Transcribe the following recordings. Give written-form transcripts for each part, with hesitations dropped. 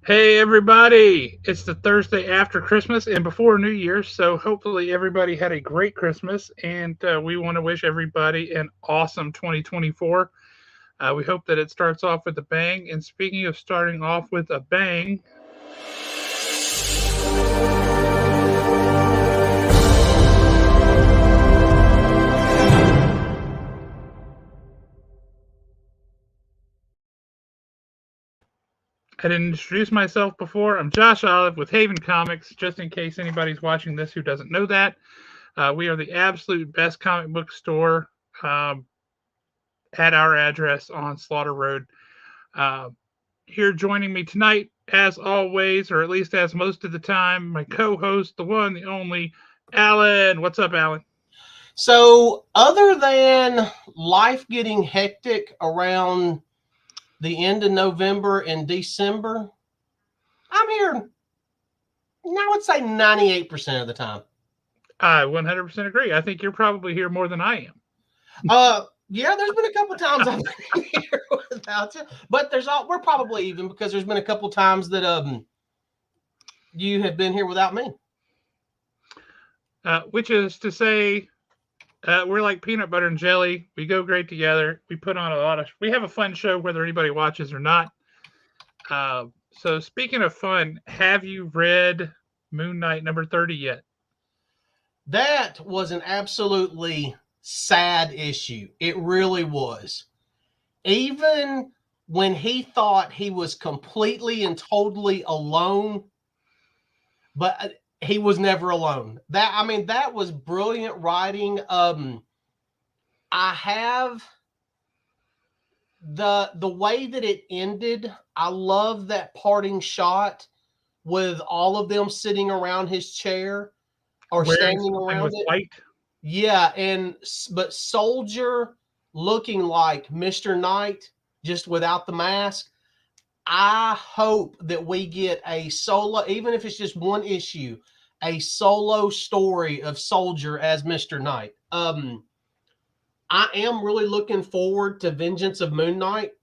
Hey everybody! It's the Thursday after Christmas and before New Year's, so hopefully everybody had a great Christmas, and we want to wish everybody an awesome 2024. We hope that it starts off with a bang. And speaking of starting off with a bang, I didn't introduce myself before. I'm Josh Olive with Haven Comics, just in case anybody's watching this who doesn't know that. We are the absolute best comic book store um, at our address on Slaughter Road. Uh, Here joining me tonight, as always, or at least as most of the time, my co-host, the one, the only, Alan. What's up, Alan? So, other than life getting hectic around the end of November and December, I'm here, I would say 98% of the time. I 100% agree. I think you're probably here more than I am. Yeah, there's been a couple times I've been here without you, but we're probably even because there's been a couple times that you have been here without me. Which is to say, we're like peanut butter and jelly. We go great together. We put on we have a fun show whether anybody watches or not. So speaking of fun, have you read Moon Knight number 30 yet? That was an absolutely sad issue. It really was. Even when he thought he was completely and totally alone, but he was never alone. That was brilliant writing. I have the way that it ended. I love that parting shot with all of them sitting around his chair or Wearing standing something around with it. white. Yeah, but Soldier looking like Mr. Knight just without the mask. I hope that we get a solo, even if it's just one issue, a solo story of Soldier as Mr. Knight. I am really looking forward to Vengeance of Moon Knight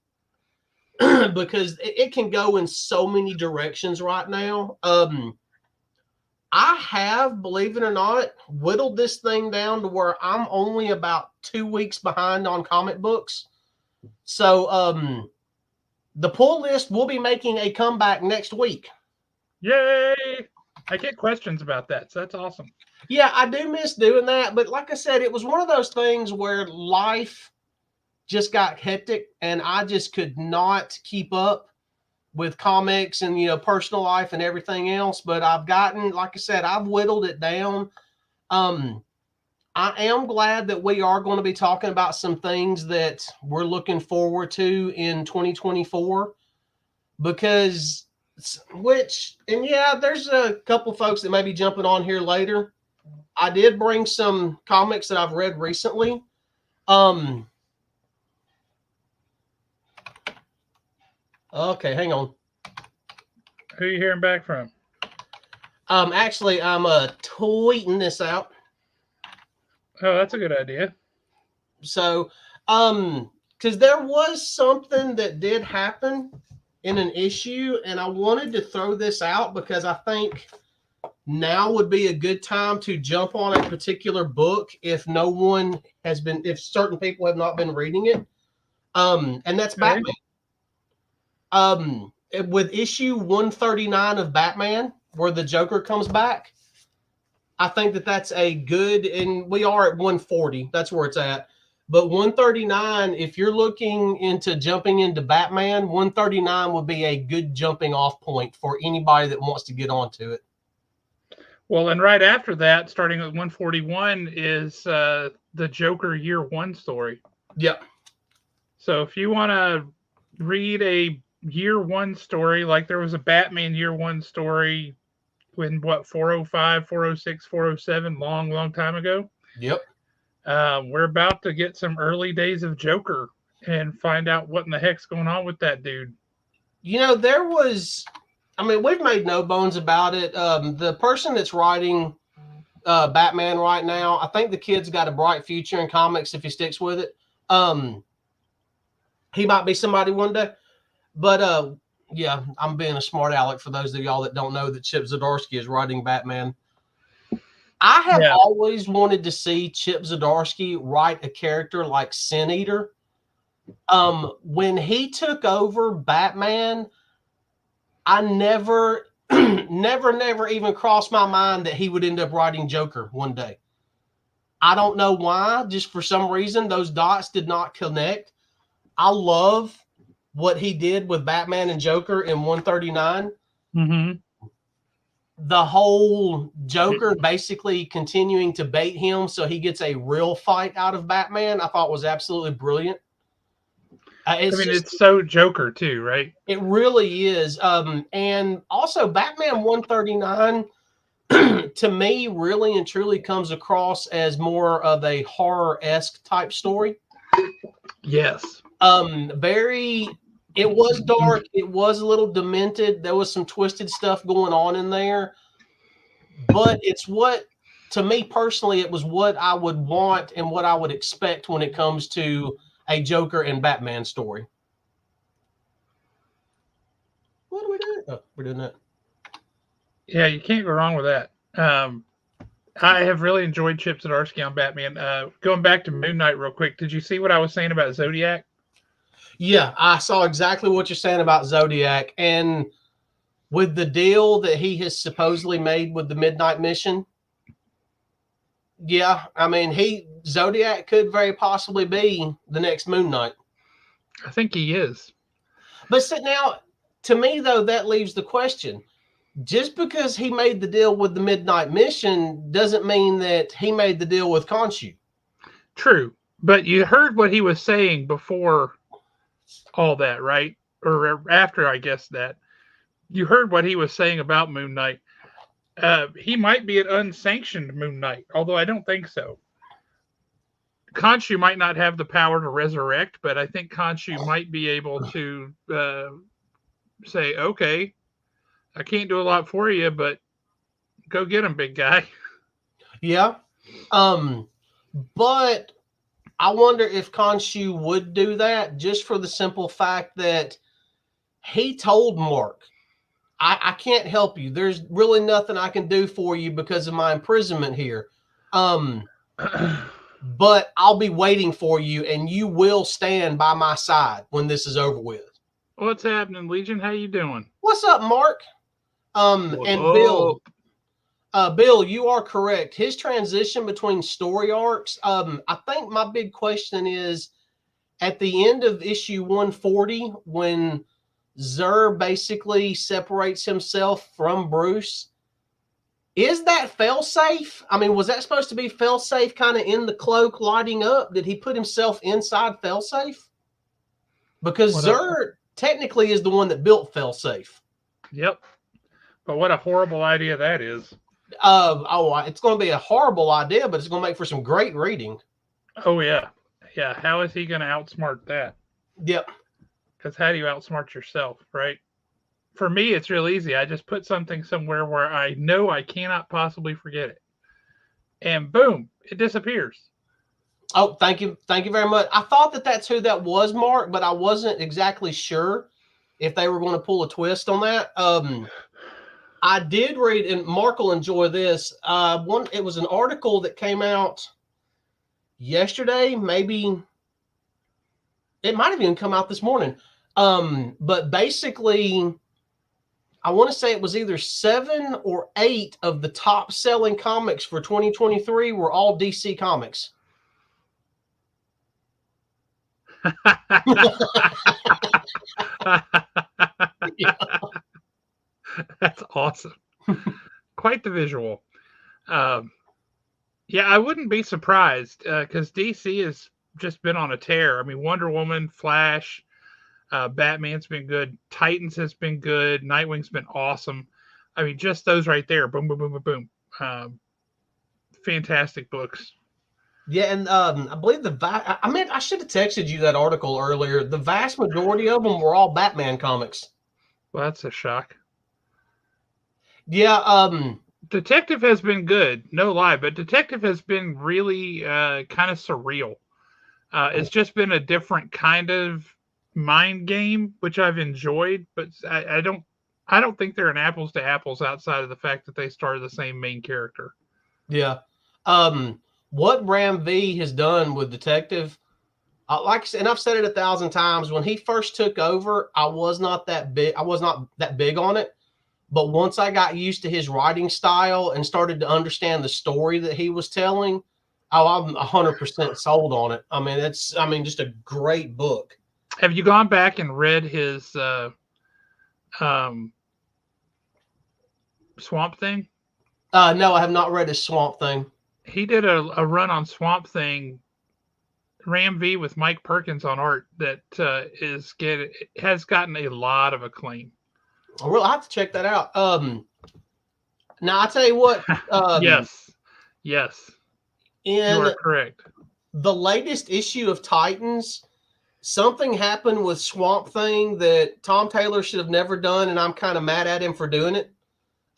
because it can go in so many directions right now. I have, believe it or not, whittled this thing down to where I'm only about 2 weeks behind on comic books. So the pull list will be making a comeback next week. Yay! I get questions about that, so that's awesome. Yeah, I do miss doing that, but like I said, it was one of those things where life just got hectic and I just could not keep up with comics and personal life and everything else. But like I said, I've whittled it down. I am glad that we are going to be talking about some things that we're looking forward to in 2024 because there's a couple folks that may be jumping on here later. I did bring some comics that I've read recently. Okay, hang on. Who are you hearing back from? Actually, I'm tweeting this out. Oh, that's a good idea. So, because there was something that did happen in an issue, and I wanted to throw this out because I think now would be a good time to jump on a particular book if if certain people have not been reading it. And that's Okay. Batman. With issue 139 of Batman, where the Joker comes back, I think that's a good, and we are at 140. That's where it's at. But 139, if you're looking into jumping into Batman, 139 would be a good jumping off point for anybody that wants to get onto it. Well, and right after that, starting at 141, is the Joker Year One story. Yep. So if you want to read a Year One story, like there was a Batman Year One story in 405, 406, 407, long time ago. Yep. We're about to get some early days of Joker and find out what in the heck's going on with that dude. We've made no bones about it. The person that's writing Batman right now, I think the kid's got a bright future in comics if he sticks with it. He might be somebody one day. But Yeah, I'm being a smart aleck for those of y'all that don't know that Chip Zdarsky is writing Batman. I have Yeah. always wanted to see Chip Zdarsky write a character like Sin Eater. When he took over Batman, I never, never even crossed my mind that he would end up writing Joker one day. I don't know why. Just for some reason, those dots did not connect. I love what he did with Batman and Joker in 139. Mm-hmm. The whole Joker basically continuing to bait him so he gets a real fight out of Batman, I thought was absolutely brilliant. It's so Joker too, right? It really is. And also Batman 139 to me really and truly comes across as more of a horror-esque type story. Yes. It was dark, it was a little demented, there was some twisted stuff going on in there, but it's what, to me personally, it was what I would want and what I would expect when it comes to a Joker and Batman story. What are we doing? Oh, we're doing that. Yeah, you can't go wrong with that. I have really enjoyed Chip Zdarsky on Batman. Going back to Moon Knight real quick, did you see what I was saying about Zodiac? Yeah, I saw exactly what you're saying about Zodiac, and with the deal that he has supposedly made with the Midnight Mission. Yeah, I mean, Zodiac could very possibly be the next Moon Knight. I think he is. But now, to me though, that leaves the question: just because he made the deal with the Midnight Mission doesn't mean that he made the deal with Khonshu. True, but you heard what he was saying before all that, right? Or after, I guess that you heard what he was saying about Moon Knight. He might be an unsanctioned Moon Knight, although I don't think so. Khonshu might not have the power to resurrect, but I think Khonshu might be able to say, "Okay, I can't do a lot for you, but go get him, big guy." Yeah. But I wonder if Khonshu would do that just for the simple fact that he told Mark, I can't help you. There's really nothing I can do for you because of my imprisonment here. But I'll be waiting for you and you will stand by my side when this is over with. What's happening, Legion? How you doing? What's up, Mark? And Bill, Bill, you are correct. His transition between story arcs, I think my big question is at the end of issue 140, when Zur basically separates himself from Bruce, is that failsafe? I mean, was that supposed to be failsafe kind of in the cloak lighting up? Did he put himself inside failsafe? Because Zur technically is the one that built failsafe. Yep. But what a horrible idea that is. It's going to be a horrible idea, but it's going to make for some great reading. Oh, yeah. Yeah. How is he going to outsmart that? Yep. Because how do you outsmart yourself, right? For me, it's real easy. I just put something somewhere where I know I cannot possibly forget it. And boom, it disappears. Oh, thank you. Thank you very much. I thought that that's who that was, Mark, but I wasn't exactly sure if they were going to pull a twist on that. I did read, and Mark will enjoy this. It was an article that came out yesterday, maybe it might have even come out this morning. But basically, I want to say it was either 7 or 8 of the top selling comics for 2023 were all DC comics. Yeah. That's awesome. Quite the visual. Yeah, I wouldn't be surprised because DC has just been on a tear. I mean, Wonder Woman, Flash, Batman's been good. Titans has been good. Nightwing's been awesome. I mean, just those right there. Boom, boom, boom, boom, boom. Fantastic books. Yeah, and I believe I should have texted you that article earlier. The vast majority of them were all Batman comics. Well, that's a shock. Yeah, Detective has been good, no lie, but Detective has been really kind of surreal. It's just been a different kind of mind game, which I've enjoyed, but I don't think they're an apples to apples outside of the fact that they star the same main character. Yeah. What Ram V has done with Detective, like I said, and I've said it 1,000 times. When he first took over, I was not that big. I was not that big on it. But once I got used to his writing style and started to understand the story that he was telling, I'm 100% sold on it. I mean, just a great book. Have you gone back and read his um, Swamp Thing? No, I have not read his Swamp Thing. He did a run on Swamp Thing, Ram V with Mike Perkins on art that has gotten a lot of acclaim. I have to check that out. Now I tell you what. Yes, in you are correct. The latest issue of Titans, something happened with Swamp Thing that Tom Taylor should have never done, and I'm kind of mad at him for doing it.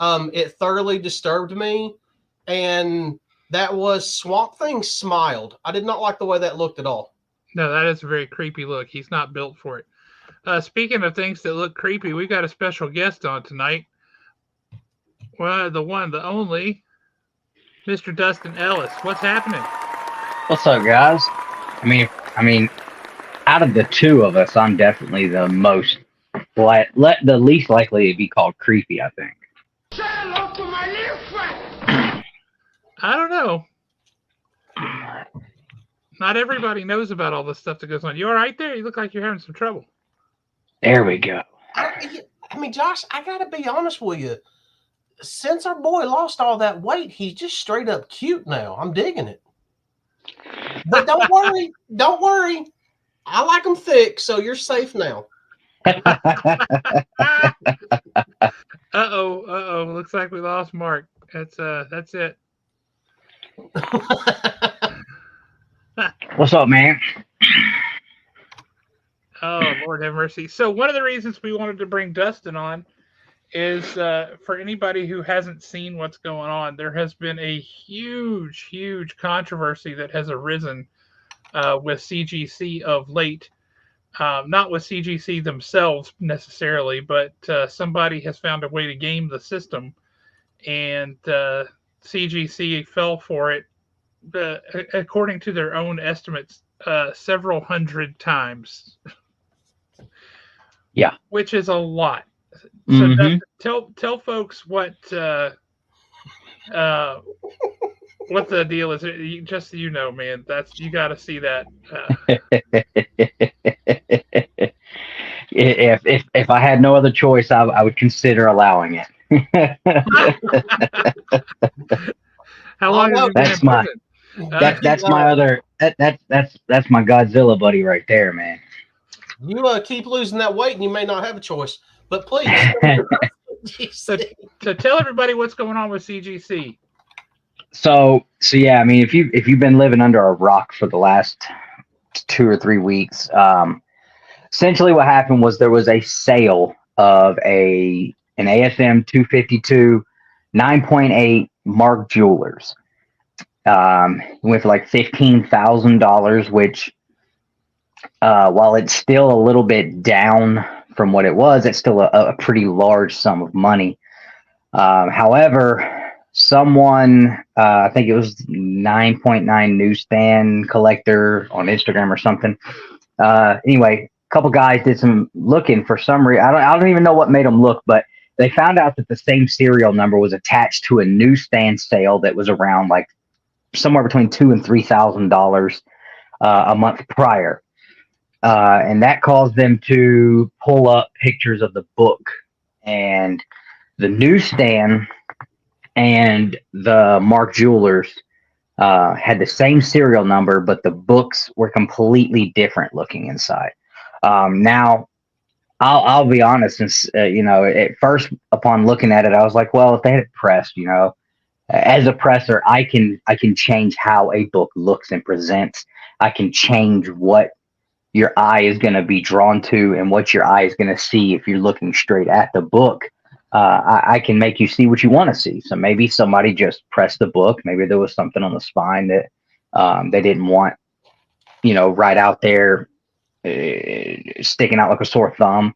It thoroughly disturbed me, and that was Swamp Thing smiled. I did not like the way that looked at all. No, that is a very creepy look. He's not built for it. Speaking of things that look creepy, we got a special guest on tonight. Well, the one, the only, Mr. Dustin Ellis. What's happening? What's up, guys? I mean, out of the two of us, I'm definitely the most, the least likely to be called creepy, I think. Say hello to my little friend. I don't know. Not everybody knows about all the stuff that goes on. You all right there? You look like you're having some trouble. There we go. I mean, Josh, I got to be honest with you. Since our boy lost all that weight, he's just straight up cute now. I'm digging it. But don't worry. Don't worry. I like them thick, so you're safe now. Uh-oh. Looks like we lost Mark. That's it. What's up, man? Oh, Lord have mercy. So one of the reasons we wanted to bring Dustin on is for anybody who hasn't seen what's going on, there has been a huge controversy that has arisen with CGC of late. Not with CGC themselves necessarily, but somebody has found a way to game the system, and CGC fell for it, according to their own estimates, several hundred times. Yeah. Which is a lot. So tell folks what the deal is. Just so you know, man, you got to see that. If I had no other choice, I would consider allowing it. How long have you been in prison? That's my Godzilla buddy right there, man. You keep losing that weight, and you may not have a choice. But please, so tell everybody what's going on with CGC. So yeah, I mean, if you've been living under a rock for the last 2 or 3 weeks, essentially what happened was there was a sale of an ASM 252 9.8 Mark Jewelers. With like $15,000, which while it's still a little bit down from what it was, it's still a pretty large sum of money. However, someone, I think it was 9.9 newsstand collector on Instagram or something. Anyway, a couple guys did some looking for some reason. I don't even know what made them look, but they found out that the same serial number was attached to a newsstand sale that was around like somewhere between $2,000 and $3,000 a month prior. And that caused them to pull up pictures of the book, and the newsstand and the Mark Jewelers had the same serial number, but the books were completely different looking inside. Now, I'll be honest, and at first upon looking at it, I was like, well, if they had it pressed, as a presser, I can change how a book looks and presents. I can change what your eye is going to be drawn to and what your eye is going to see if you're looking straight at the book. I can make you see what you want to see. So maybe somebody just pressed the book. Maybe there was something on the spine that they didn't want, right out there sticking out like a sore thumb.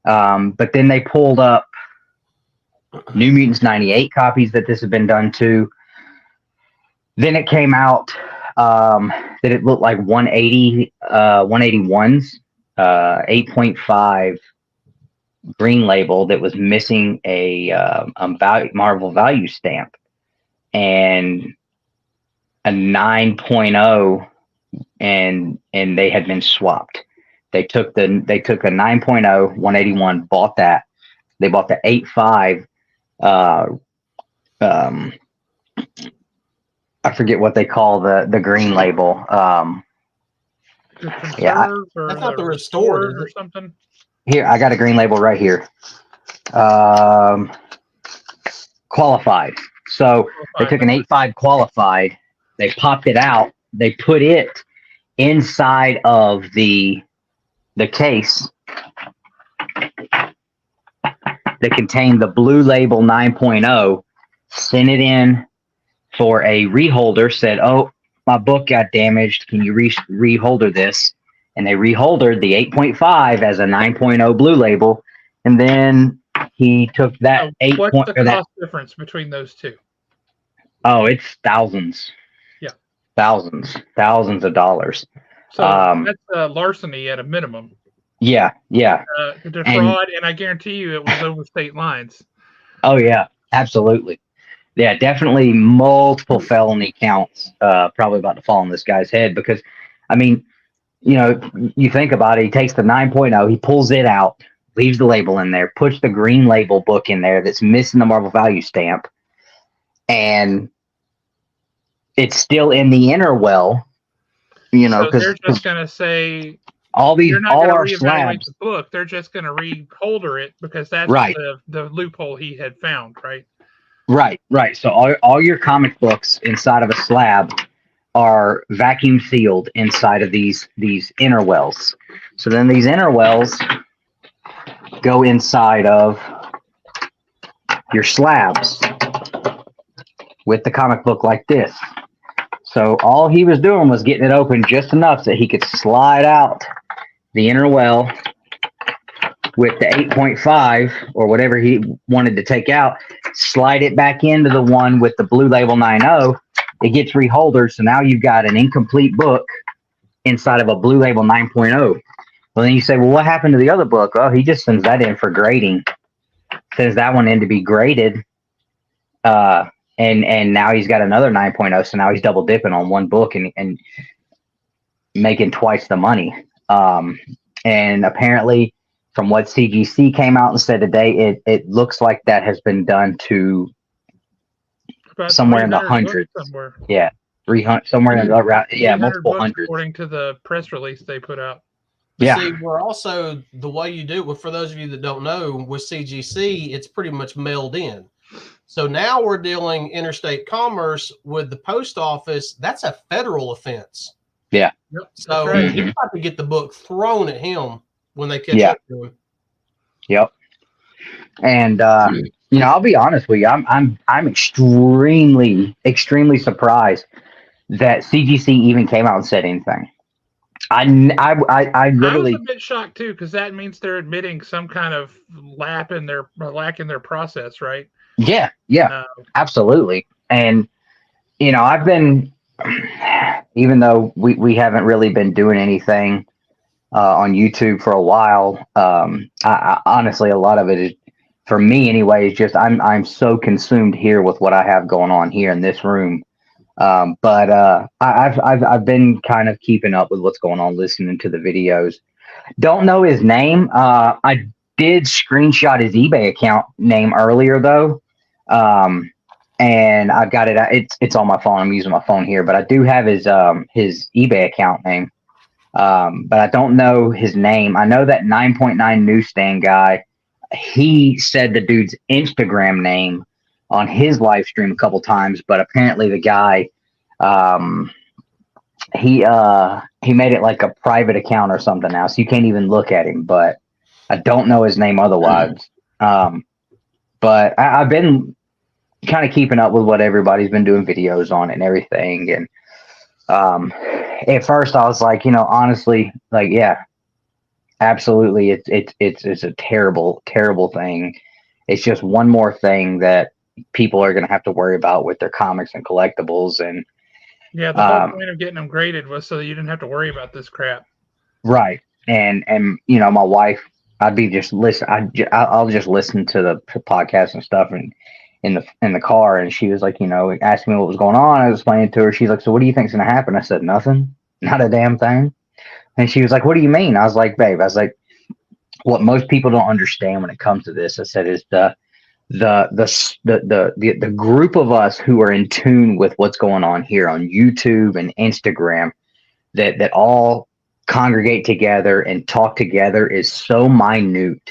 But then they pulled up New Mutants 98 copies that this had been done to. Then it came out that it looked like 181s, 8.5 green label that was missing a Marvel value stamp, and a 9.0, and they had been swapped. They took a 9.0 181, bought that. They bought the 8.5. I forget what they call the green label. Yeah, that's not the restored or something. Here, I got a green label right here. Qualified. So they took an 8.5 qualified. They popped it out. They put it inside of the case that contained the blue label 9.0. Sent it in for a reholder. Said, "Oh, my book got damaged. Can you reholder this?" And they reholdered the 8.5 as a 9.0 blue label. And then he took that What's the cost difference between those two? Oh, it's thousands. Yeah. Thousands of dollars. So that's larceny at a minimum. Yeah. Defraud, and I guarantee you it was over state lines. Oh, yeah, absolutely. Yeah, definitely multiple felony counts probably about to fall on this guy's head because, I mean, you know, you think about it, he takes the 9.0, he pulls it out, leaves the label in there, puts the green label book in there that's missing the Marvel value stamp, and it's still in the inner well, you know, because they're just going to say all our slabs. The book, they're just going to reholder it because that's right. the loophole he had found, right? Right. So all your comic books inside of a slab are vacuum sealed inside of these inner wells. So then these inner wells go inside of your slabs with the comic book like this. So all he was doing was getting it open just enough that he could slide out the inner well with the 8.5 or whatever he wanted to take out, slide it back into the one with the blue label 9.0. It gets reholdered, so now you've got an incomplete book inside of a blue label 9.0. Well, then you say, well, what happened to the other book? Oh, he just sends that in for grading. Sends that one in to be graded. And now he's got another 9.0, so now he's double dipping on one book and making twice the money. And apparently, from what CGC came out and said today, it looks like that has been done to somewhere in the hundreds. Yeah, 300, somewhere in the multiple hundreds. According to the press release they put out. Yeah. See, we're also, the way you do it, for those of you that don't know, with CGC, it's pretty much mailed in. So now we're dealing interstate commerce with the post office. That's a federal offense. Yeah. Yep, so right. he's about to get the book thrown at him when they catch up to him. Yep. And you know, I'll be honest with you, I'm extremely surprised that CGC even came out and said anything. I literally I was a bit shocked too, because that means they're admitting some kind of lack in their process, right? Yeah, absolutely. And you know, I've been, even though we haven't really been doing anything on YouTube for a while, I honestly, a lot of it is, for me anyway, is just I'm so consumed here with what I have going on here in this room. But I've been kind of keeping up with what's going on, listening to the videos. Don't know his name. I did screenshot his eBay account name earlier though. And I've got it. It's on my phone. I'm using my phone here, but I do have his eBay account name. But I don't know his name. I know that 9.9 newsstand guy, he said the dude's Instagram name on his live stream a couple times, but apparently the guy, he made it like a private account or something now, so you can't even look at him, but I don't know his name otherwise. But I've been kind of keeping up with what everybody's been doing videos on and everything. And at first I was like, you know, honestly, like, yeah, absolutely. It's a terrible, terrible thing. It's just one more thing that people are going to have to worry about with their comics and collectibles. And Yeah, the whole point of getting them graded was so that you didn't have to worry about this crap. right. And you know, my wife, I'd be just listen. I'll just listen to the podcast and stuff, and in the car. And she was like, you know, asking me what was going on. I was explaining to her. She's like, so what do you think's going to happen? I said, nothing, not a damn thing. And she was like, what do you mean? I was like, babe, I was like, what most people don't understand when it comes to this, I said, is the group of us who are in tune with what's going on here on YouTube and Instagram, that all congregate together and talk together, is so minute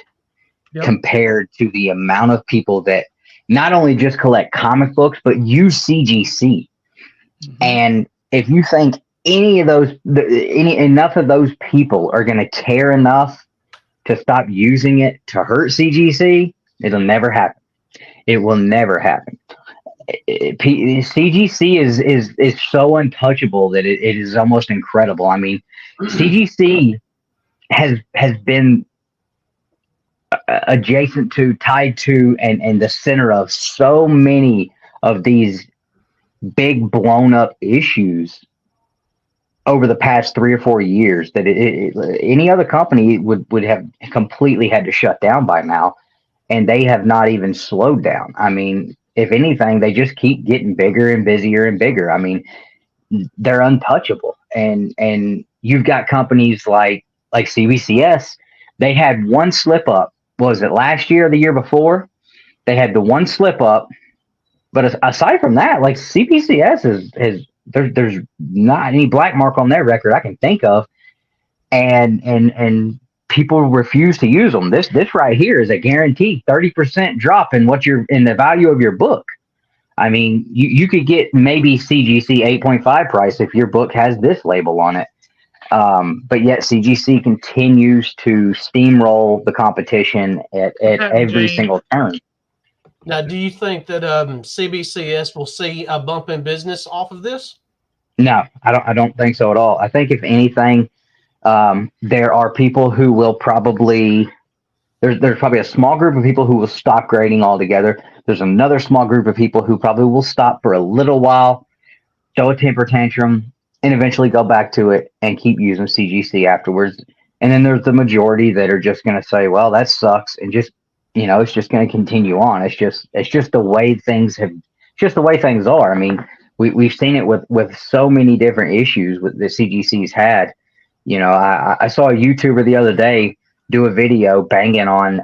compared to the amount of people that not only just collect comic books but use CGC. And if you think enough of those people are going to care enough to stop using it to hurt CGC, it'll never happen. It will never happen. CGC is so untouchable that it is almost incredible. I mean, CGC has been adjacent to, tied to, and the center of so many of these big blown up issues over the past 3 or 4 years that any other company would have completely had to shut down by now, and they have not even slowed down. I mean, if anything, they just keep getting bigger and busier and bigger. I mean, they're untouchable. And you've got companies like CBCS. They had one slip up. Was it last year or the year before? They had the one slip up. But aside from that, like, CBCS there's not any black mark on their record I can think of, and people refuse to use them. This right here is a guaranteed 30% drop in in the value of your book. I mean, you could get maybe CGC 8.5 price if your book has this label on it. But yet CGC continues to steamroll the competition at every single turn. Now, do you think that CBCS will see a bump in business off of this? No, I don't think so at all. I think if anything, there are people who will probably there's probably a small group of people who will stop grading altogether. There's another small group of people who probably will stop for a little while, throw a temper tantrum, and eventually go back to it and keep using CGC afterwards. And then there's the majority that are just going to say, well, that sucks, and just, you know, it's just going to continue on. It's just the way things are. I mean, we've seen it with so many different issues with the CGC's had. You know, I saw a YouTuber the other day do a video banging on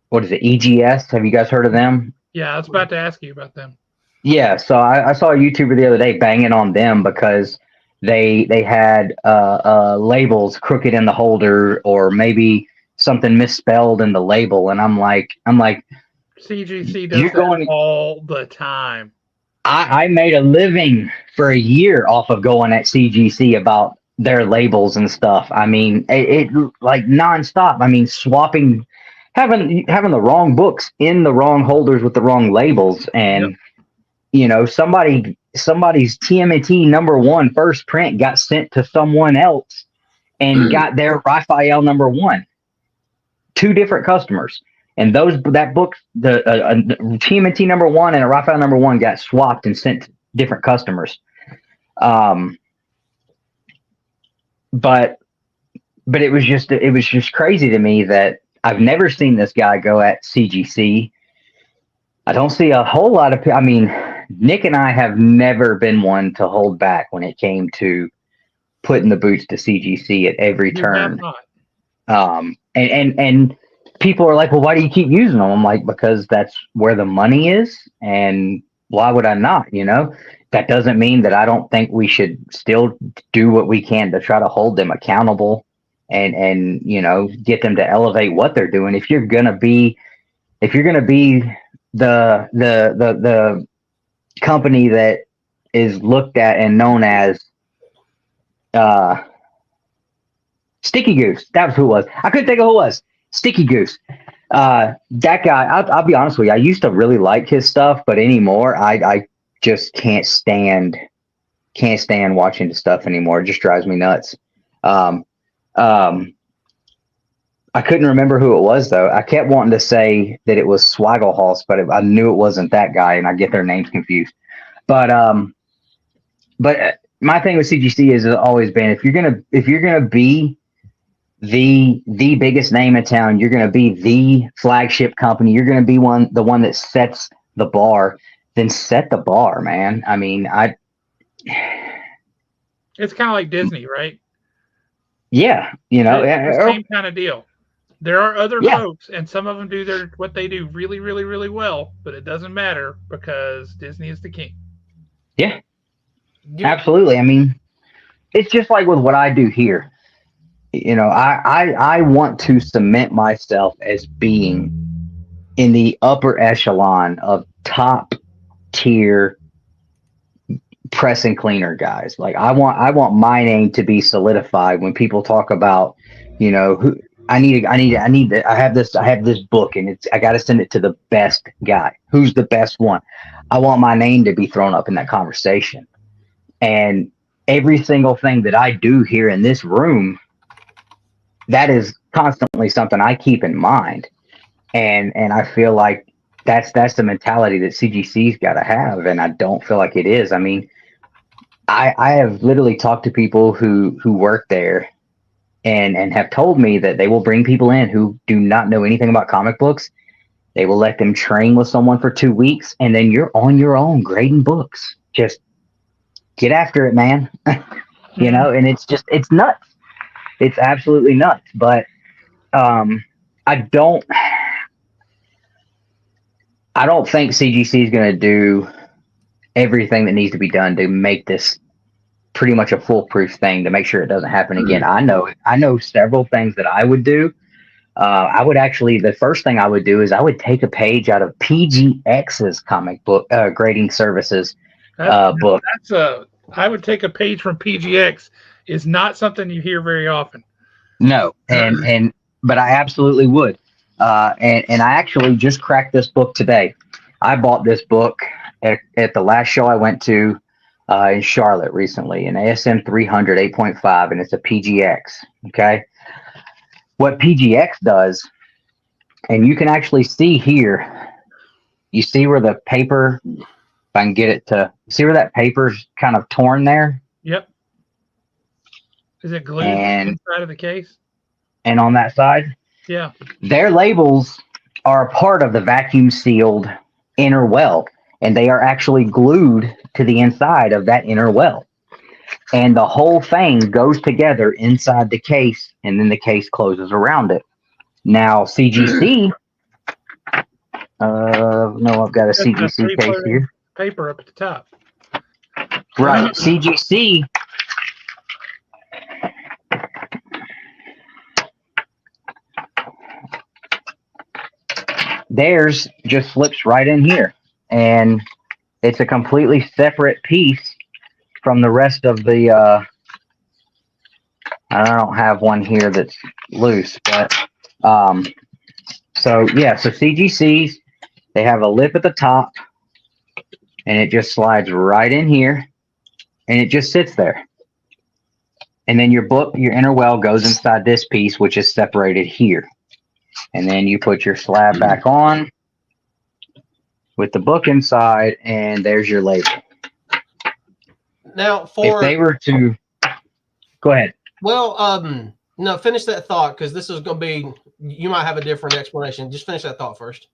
what is it, EGS? Have you guys heard of them? Yeah, I was about to ask you about them. Yeah, so I saw a YouTuber the other day banging on them because they had labels crooked in the holder, or maybe something misspelled in the label, and I'm like CGC does that all the time. I made a living for a year off of going at CGC about their labels and stuff. I mean, it like nonstop. I mean, swapping, having the wrong books in the wrong holders with the wrong labels, and you know, somebody's TMNT #1 first print got sent to someone else and got their Raphael #1. 2 different customers. And that book, the TMNT #1 and a Raphael #1 got swapped and sent to different customers. But it was just crazy to me that I've never seen this guy go at CGC. I don't see a whole lot of. I mean, Nick and I have never been one to hold back when it came to putting the boots to CGC at every turn. And people are like, well, why do you keep using them? I'm like, because that's where the money is, and why would I not? You know, that doesn't mean that I don't think we should still do what we can to try to hold them accountable and you know, get them to elevate what they're doing. If you're gonna be the company that is looked at and known as Sticky Goose, that's who it was. I couldn't think of who it was. Sticky Goose. That guy, I'll be honest with you, I used to really like his stuff, but anymore I just can't stand watching the stuff anymore. It just drives me nuts. I couldn't remember who it was though. I kept wanting to say that it was Swagglehorse, but I knew it wasn't that guy, and I get their names confused. But my thing with CGC has always been if you're gonna be the biggest name in town, you're gonna be the flagship company. You're gonna be the one that sets the bar. Then set the bar, man. I mean, It's kind of like Disney, right? yeah, you know, It's the same kind of deal. There are other Yeah. folks, and some of them do what they do really, really, really well, but it doesn't matter because Disney is the king. Yeah, absolutely. I mean, it's just like with what I do here. You know, I want to cement myself as being in the upper echelon of top tier press and cleaner guys. Like I want my name to be solidified when people talk about, you know, who I have this book and I got to send it to the best guy. Who's the best one? I want my name to be thrown up in that conversation. And every single thing that I do here in this room, that is constantly something I keep in mind. And I feel like that's the mentality that CGC's got to have. And I don't feel like it is. I mean, I have literally talked to people who work there and have told me that they will bring people in who do not know anything about comic books. They will let them train with someone for 2 weeks, and then you're on your own grading books. Just get after it, man. You know, and it's nuts. It's absolutely nuts. But I don't think CGC is going to do everything that needs to be done to make this pretty much a foolproof thing to make sure it doesn't happen again. I know several things that I would do. The first thing I would do is I would take a page out of PGX's comic book grading services book. I would take a page from PGX is not something you hear very often. No, but I absolutely would. And I actually just cracked this book today. I bought this book at the last show I went to in Charlotte recently, an ASM 300 8.5, and it's a PGX. Okay. What PGX does, and you can actually see here, you see where the paper, if I can get it to, see where that paper's kind of torn there? Yep. Is it glued inside of the case? And on that side? Yeah. Their labels are a part of the vacuum sealed inner well, and they are actually glued to the inside of that inner well. And the whole thing goes together inside the case, and then the case closes around it. Now, CGC, no, I've got a CGC case here. Paper up at the top. Right, CGC. Theirs just slips right in here, and it's a completely separate piece from the rest of the I don't have one here that's loose, but so CGCs, they have a lip at the top, and it just slides right in here, and it just sits there. And then your inner well goes inside this piece, which is separated here. And then you put your slab back on with the book inside, and there's your label. Now, if they were to go ahead. Well, no, finish that thought, because this is going to be, you might have a different explanation. Just finish that thought first.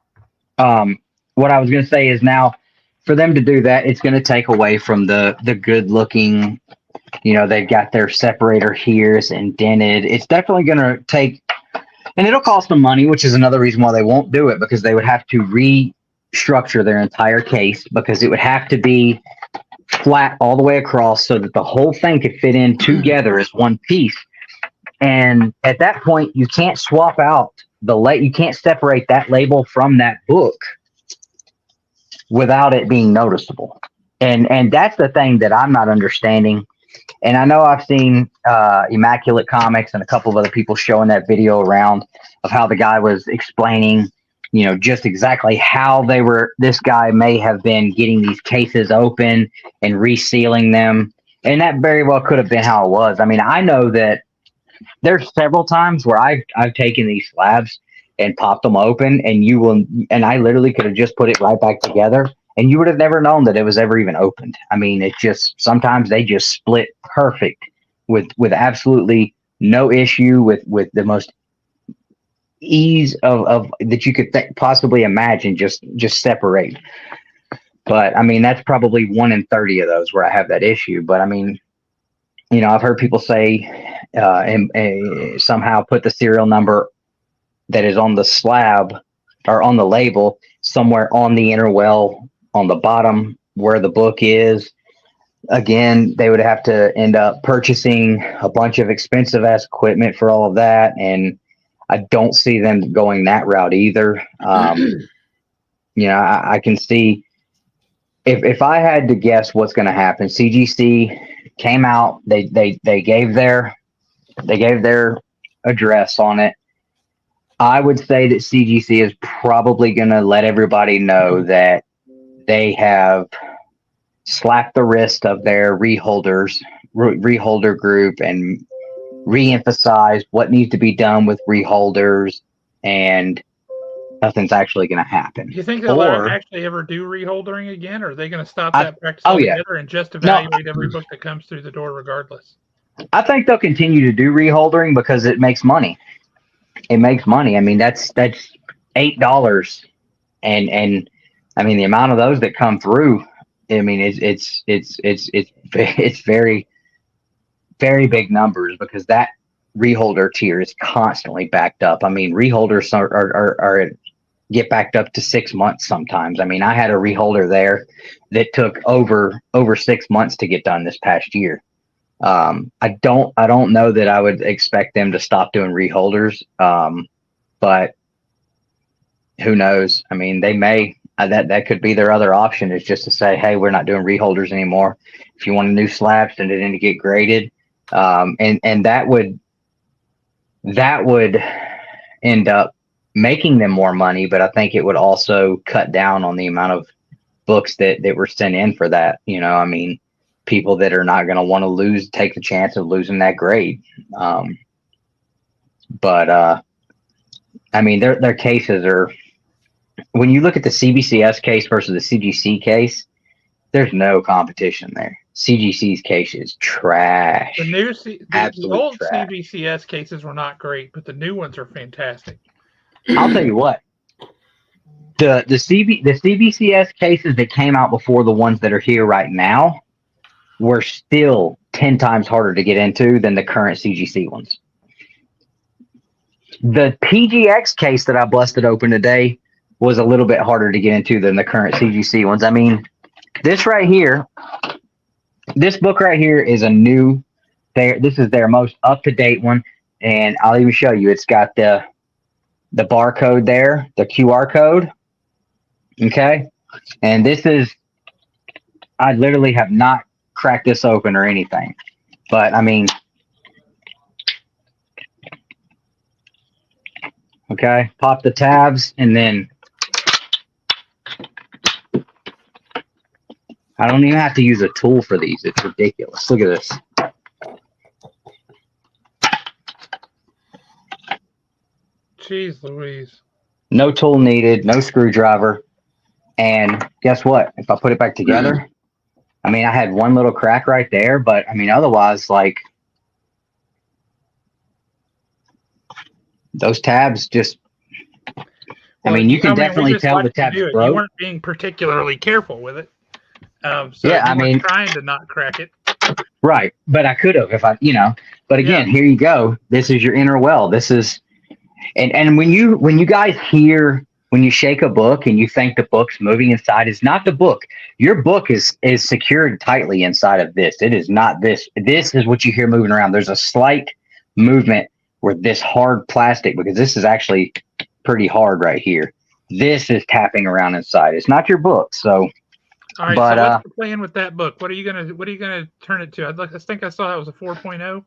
What I was going to say is, now for them to do that, it's going to take away from the good looking, you know, they've got their separator here, it's indented. It's definitely going to take, and it'll cost them money, which is another reason why they won't do it, because they would have to restructure their entire case, because it would have to be flat all the way across so that the whole thing could fit in together as one piece. And at that point, you can't swap out you can't separate that label from that book without it being noticeable. And that's the thing that I'm not understanding. And I know I've seen Immaculate Comics and a couple of other people showing that video around of how the guy was explaining, you know, just exactly how this guy may have been getting these cases open and resealing them. And that very well could have been how it was. I mean, I know that there's several times where I've taken these slabs and popped them open, and I literally could have just put it right back together, and you would have never known that it was ever even opened. I mean, it's just sometimes they just split perfect with absolutely no issue, with the most ease of that you could possibly imagine, just separate. But I mean, that's probably 1 in 30 of those where I have that issue. But I mean, I've heard people say and somehow put the serial number that is on the slab or on the label somewhere on the inner well on the bottom where the book is. Again, they would have to end up purchasing a bunch of expensive ass equipment for all of that, and I don't see them going that route either. I can see if I had to guess what's going to happen. CGC came out, they gave their address on it. I would say that CGC is probably going to let everybody know that they have slapped the wrist of their reholder group and re-emphasized what needs to be done with reholders, and nothing's actually going to happen. Do you think they'll actually ever do reholdering again, or are they going to stop that practice altogether and just evaluate every book that comes through the door regardless? I think they'll continue to do reholdering because it makes money. It makes money. I mean, that's $8, and I mean the amount of those that come through. I mean, it's very, very big numbers because that reholder tier is constantly backed up. I mean, reholders are get backed up to 6 months sometimes. I mean, I had a reholder there that took over 6 months to get done this past year. I don't know that I would expect them to stop doing reholders, but who knows? I mean, they may. That could be their other option, is just to say, hey, we're not doing reholders anymore. If you want a new slab, send it in to get graded, and that would end up making them more money. But I think it would also cut down on the amount of books that were sent in for that. I mean, people that are not going to want to take the chance of losing that grade. But I mean, their cases are. When you look at the CBCS case versus the CGC case, there's no competition there. CGC's case is trash. The old trash. CBCS cases were not great, but the new ones are fantastic. I'll tell you what. The CBCS cases that came out before the ones that are here right now were still 10 times harder to get into than the current CGC ones. The PGX case that I busted open today was a little bit harder to get into than the current CGC ones. I mean, this book right here is this is their most up-to-date one, and I'll even show you. It's got the barcode there, the QR code. Okay, and I literally have not cracked this open or anything, but I mean, okay, pop the tabs and then. I don't even have to use a tool for these. It's ridiculous. Look at this. Jeez Louise. No tool needed, no screwdriver. And guess what? If I put it back together, I mean, I had one little crack right there, but I mean, otherwise, like, those tabs just, I mean, you can definitely tell the tabs broke. You weren't being particularly careful with it. So yeah, I mean, trying to not crack it. Right. But I could have if I, but again, here you go. This is your inner well. This is, and when you guys hear, when you shake a book and you think the book's moving inside, it's not the book. Your book is secured tightly inside of this. It is not this. This is what you hear moving around. There's a slight movement where this hard plastic, because this is actually pretty hard right here. This is tapping around inside. It's not your book. So, all right, so what's the plan with that book? What are you gonna turn it to? I think I saw that was a 4.0.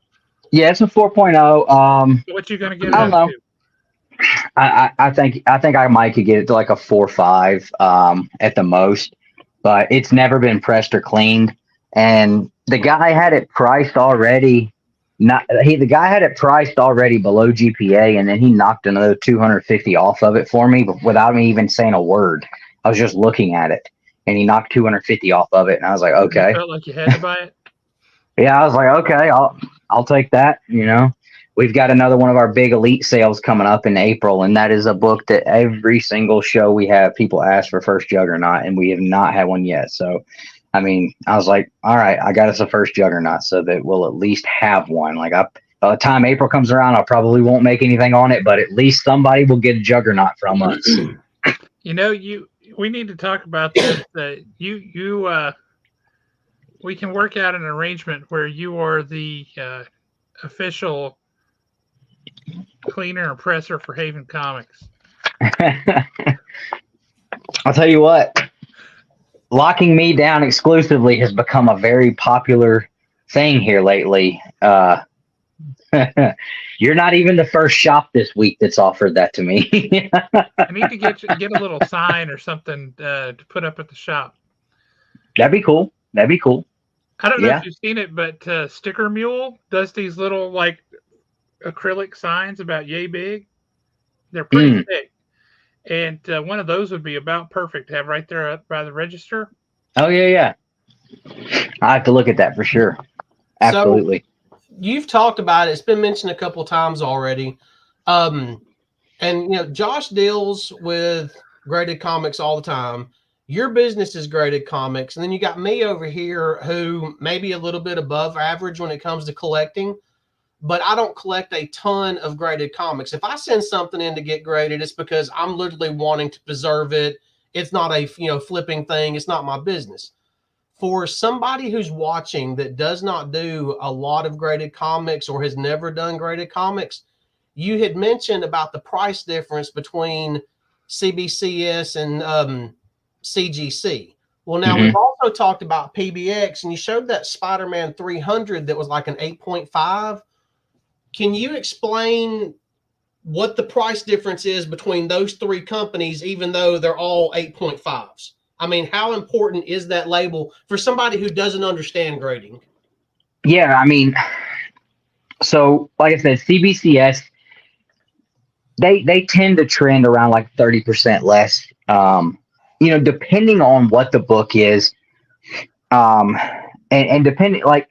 Yeah, it's a 4.0. So what you gonna get? I don't know. I think I might could get it to like a 4.5 at the most, but it's never been pressed or cleaned. And the guy had it priced already The guy had it priced already below GPA, and then he knocked another 250 off of it for me without me even saying a word. I was just looking at it, and he knocked 250 off of it, and I was like, okay. You felt like you had to buy it. Yeah, I was like, okay, I'll take that. We've got another one of our big elite sales coming up in April, and that is a book that every single show we have, people ask for First Juggernaut, and we have not had one yet. So, I was like, all right, I got us a First Juggernaut so that we'll at least have one. Like, by the time April comes around, I probably won't make anything on it, but at least somebody will get a Juggernaut from us. We need to talk about this. We can work out an arrangement where you are the official cleaner and presser for Haven Comics. I'll tell you what, locking me down exclusively has become a very popular thing here lately. You're not even the first shop this week that's offered that to me. I need to get a little sign or something to put up at the shop. That'd be cool. I don't know if you've seen it, but Sticker Mule does these little like acrylic signs about yay big. They're pretty thick, and one of those would be about perfect to have right there up by the register. Oh yeah. I have to look at that for sure. Absolutely. So, you've talked about it. It's been mentioned a couple of times already. And Josh deals with graded comics all the time. Your business is graded comics. And then you got me over here who may be a little bit above average when it comes to collecting, but I don't collect a ton of graded comics. If I send something in to get graded, it's because I'm literally wanting to preserve it. It's not a, flipping thing. It's not my business. For somebody who's watching that does not do a lot of graded comics or has never done graded comics, you had mentioned about the price difference between CBCS and CGC. Well, now we've also talked about PBX, and you showed that Spider-Man 300 that was like an 8.5. Can you explain what the price difference is between those three companies, even though they're all 8.5s? I mean, how important is that label for somebody who doesn't understand grading? Yeah, so like I said, CBCS, they tend to trend around like 30% less. Depending on what the book is, and depending, like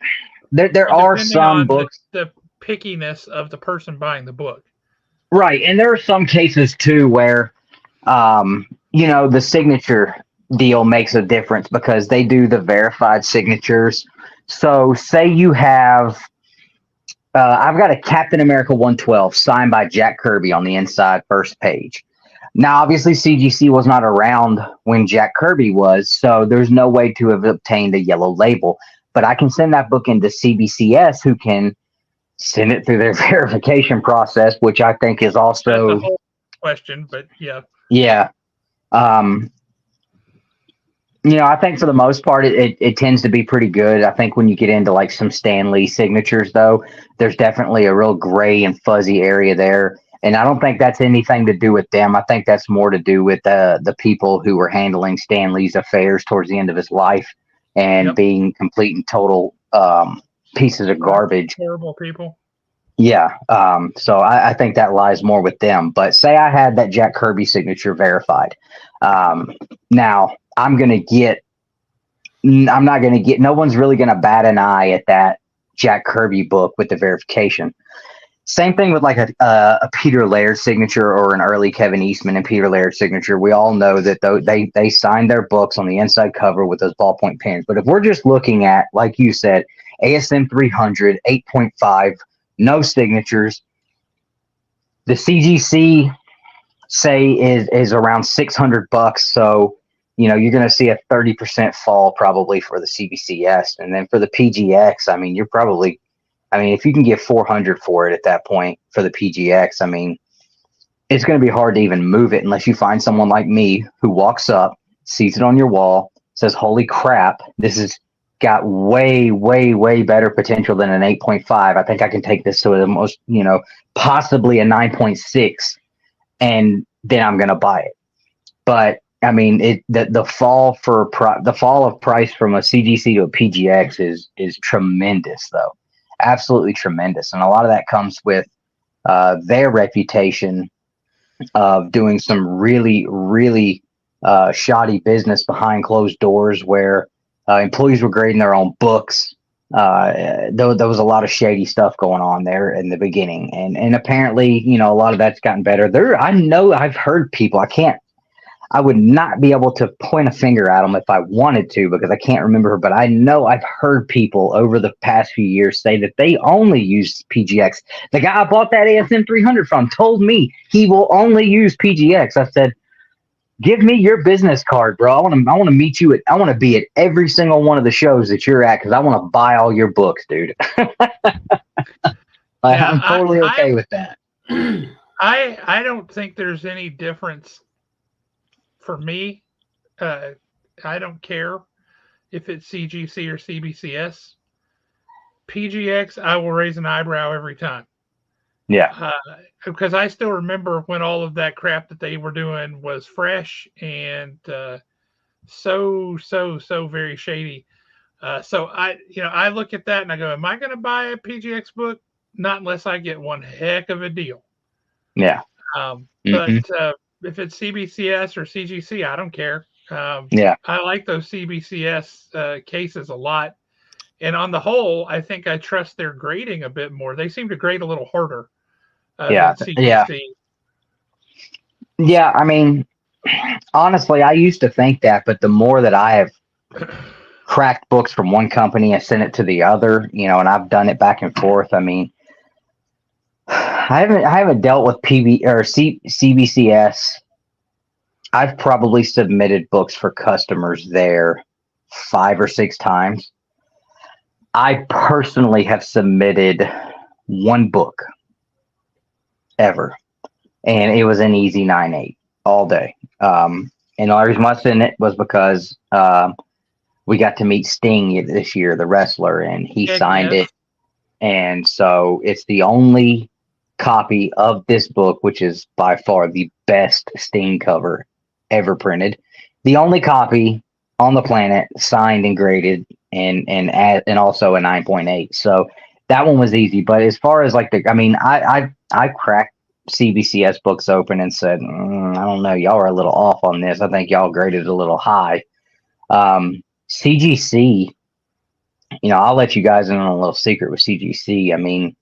there are some books, the pickiness of the person buying the book, right? And there are some cases too where, the signature deal makes a difference because they do the verified signatures. So say you have, I've got a Captain America 112 signed by Jack Kirby on the inside first page. Now, obviously, CGC was not around when Jack Kirby was, so there's no way to have obtained a yellow label. But I can send that book into CBCS, who can send it through their verification process, which I think is also that's a whole question. But yeah. I think for the most part, it tends to be pretty good. I think when you get into like some Stan Lee signatures, though, there's definitely a real gray and fuzzy area there. And I don't think that's anything to do with them. I think that's more to do with the people who were handling Stan Lee's affairs towards the end of his life and being complete and total pieces of garbage. Terrible people. Yeah. So I think that lies more with them. But say I had that Jack Kirby signature verified. Now I'm not going to get, no one's really going to bat an eye at that Jack Kirby book with the verification. Same thing with like a Peter Laird signature or an early Kevin Eastman and Peter Laird signature. We all know that they signed their books on the inside cover with those ballpoint pens. But if we're just looking at, like you said, ASM 300, 8.5, no signatures, the CGC say is around $600. So, you're going to see a 30% fall probably for the CBCS. And then for the PGX, you're probably, if you can get 400 for it at that point for the PGX, it's going to be hard to even move it unless you find someone like me who walks up, sees it on your wall, says, holy crap, this has got way, way, way better potential than an 8.5. I think I can take this to the most, possibly a 9.6, and then I'm going to buy it. But the fall of price from a CGC to a PGX is tremendous though. absolutely tremendous. And a lot of that comes with their reputation of doing some really, really shoddy business behind closed doors where employees were grading their own books. There was a lot of shady stuff going on there in the beginning. And apparently, you know, a lot of that's gotten better. I know I've heard people, I would not be able to point a finger at them if I wanted to because I can't remember, but I know I've heard people over the past few years say that they only use PGX. The guy I bought that ASM 300 from told me he will only use PGX. I said, give me your business card, bro. I want to meet you I want to be at every single one of the shows that you're at because I want to buy all your books, dude. I'm totally okay with that. I don't think there's any difference for me. I don't care if it's CGC or CBCS. PGX, I will raise an eyebrow every time. Yeah. Because I still remember when all of that crap that they were doing was fresh and so very shady. So I look at that and I go, am I going to buy a PGX book? Not unless I get one heck of a deal. Yeah. But if it's CBCS or CGC, I don't care. Yeah. I like those CBCS cases a lot. And on the whole, I think I trust their grading a bit more. They seem to grade a little harder than CGC. Yeah. I mean, honestly, I used to think that, but the more that I have cracked books from one company and sent it to the other, you know, and I've done it back and forth. I mean, I haven't dealt with CBCS. I've probably submitted books for customers there 5 or 6 times. I personally have submitted one book ever, and it was an easy 9.8 all day. And the only reason why I sent it was because we got to meet Sting this year, the wrestler, and he signed it. And so it's the only copy of this book, which is by far the best Sting cover ever printed. The only copy on the planet signed and graded and also a 9.8. So that one was easy. But as far as like I cracked CBCS books open and said, I don't know, y'all are a little off on this. I think y'all graded a little high. CGC, you know, I'll let you guys in on a little secret with CGC. I mean,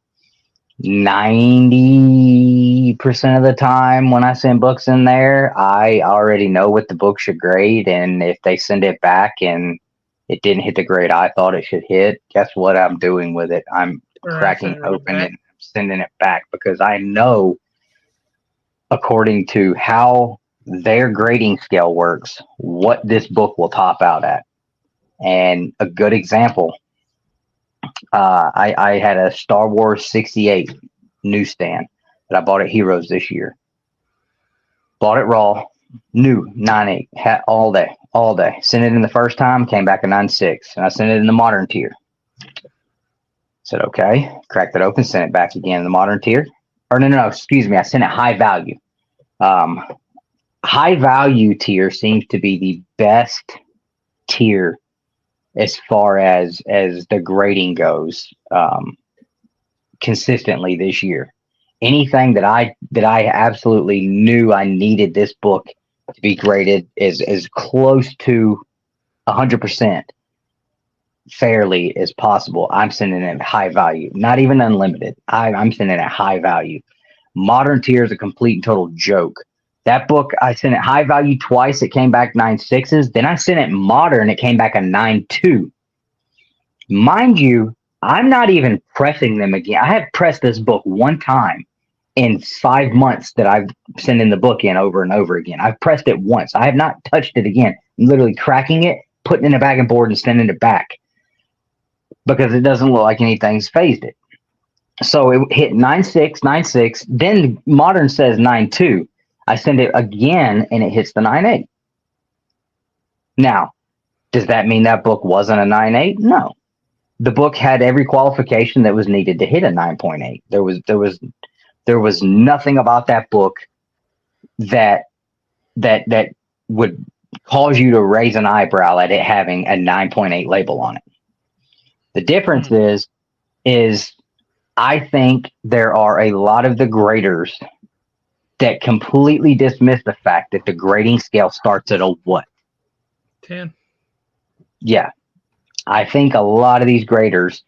90% of the time when I send books in there, I already know what the book should grade. And if they send it back and it didn't hit the grade I thought it should hit, guess what I'm doing with it? I'm cracking open and sending it back because I know, according to how their grading scale works, what this book will top out at. And a good example, I had a Star Wars 68 newsstand that I bought at Heroes this year. Bought it raw, new 9.8, had all day. Sent it in the first time, came back a 9.6, and I sent it in the modern tier. Said okay, cracked it open, sent it back again in the modern tier. Or no, excuse me, I sent it high value. High value tier seems to be the best tier as far as the grading goes, consistently this year. Anything that I absolutely knew I needed this book to be graded as close to 100% fairly as possible, I'm sending it high value, not even unlimited. I'm sending it high value. Modern tier is a complete and total joke. That book, I sent it high value twice. It came back 9.6s. Then I sent it modern. It came back a 9.2. Mind you, I'm not even pressing them again. I have pressed this book one time in 5 months that I've sent in the book in over and over again. I've pressed it once. I have not touched it again. I'm literally cracking it, putting it in a bagging board, and sending it back because it doesn't look like anything's phased it. So it hit 9.6, 9.6. Then modern says 9.2. I send it again, and it hits the 9.8. Now, does that mean that book wasn't a 9.8? No. The book had every qualification that was needed to hit a 9.8. There was nothing about that book that would cause you to raise an eyebrow at it having a 9.8 label on it. The difference is is I think there are a lot of the graders that completely dismiss the fact that the grading scale starts at a what? 10. Yeah. I think a lot of these graders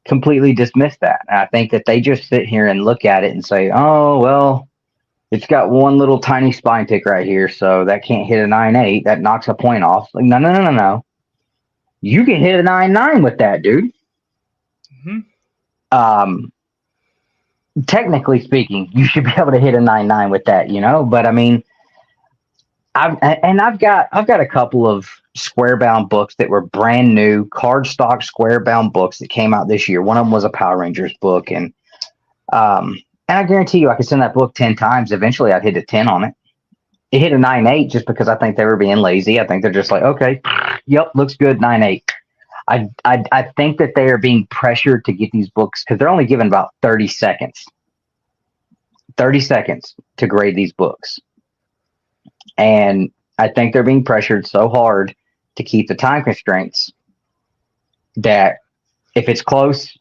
completely dismiss that. And I think that they just sit here and look at it and say, oh, well, it's got one little tiny spine tick right here, so that can't hit a 9.8. That knocks a point off. Like, no. You can hit a 9.9 with that, dude. Mm-hmm. Technically speaking, you should be able to hit a 9.9 with that, you know. But I mean, I've got a couple of square bound books that were brand new cardstock square bound books that came out this year. One of them was a Power Rangers book, and I guarantee you, I could send that book 10 times. Eventually, I'd hit a 10 on it. It hit a 9.8 just because I think they were being lazy. I think they're just like, okay, yep, looks good, 9.8. I think that they are being pressured to get these books because they're only given about 30 seconds. 30 seconds to grade these books. And I think they're being pressured so hard to keep the time constraints that if it's close,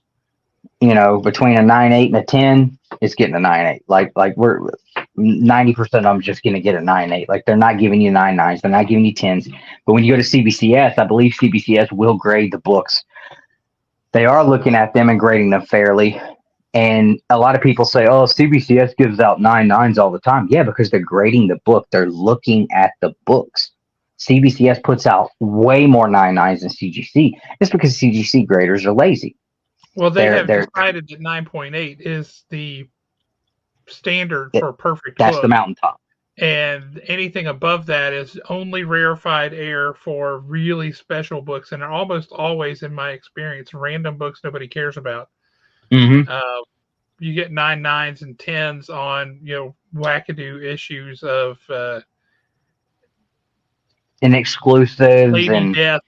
you know, between a 9.8 and a 10, it's getting a 9.8. Like we're 90% of them just going to get a 9.8. Like they're not giving you 9.9s, they're not giving you 10s. But when you go to CBCS, I believe CBCS will grade the books. They are looking at them and grading them fairly. And a lot of people say, oh, CBCS gives out 9.9s all the time. Yeah, because they're grading the book. They're looking at the books. CBCS puts out way more 9.9s than CGC. It's because CGC graders are lazy. Well, they have decided that 9.8 is the standard for perfect That's book. the mountaintop. And anything above that is only rarefied air for really special books. And almost always, in my experience, random books nobody cares about. Mm-hmm. You get 9.9s and 10s on, you know, wackadoo issues of and exclusives Lady and Death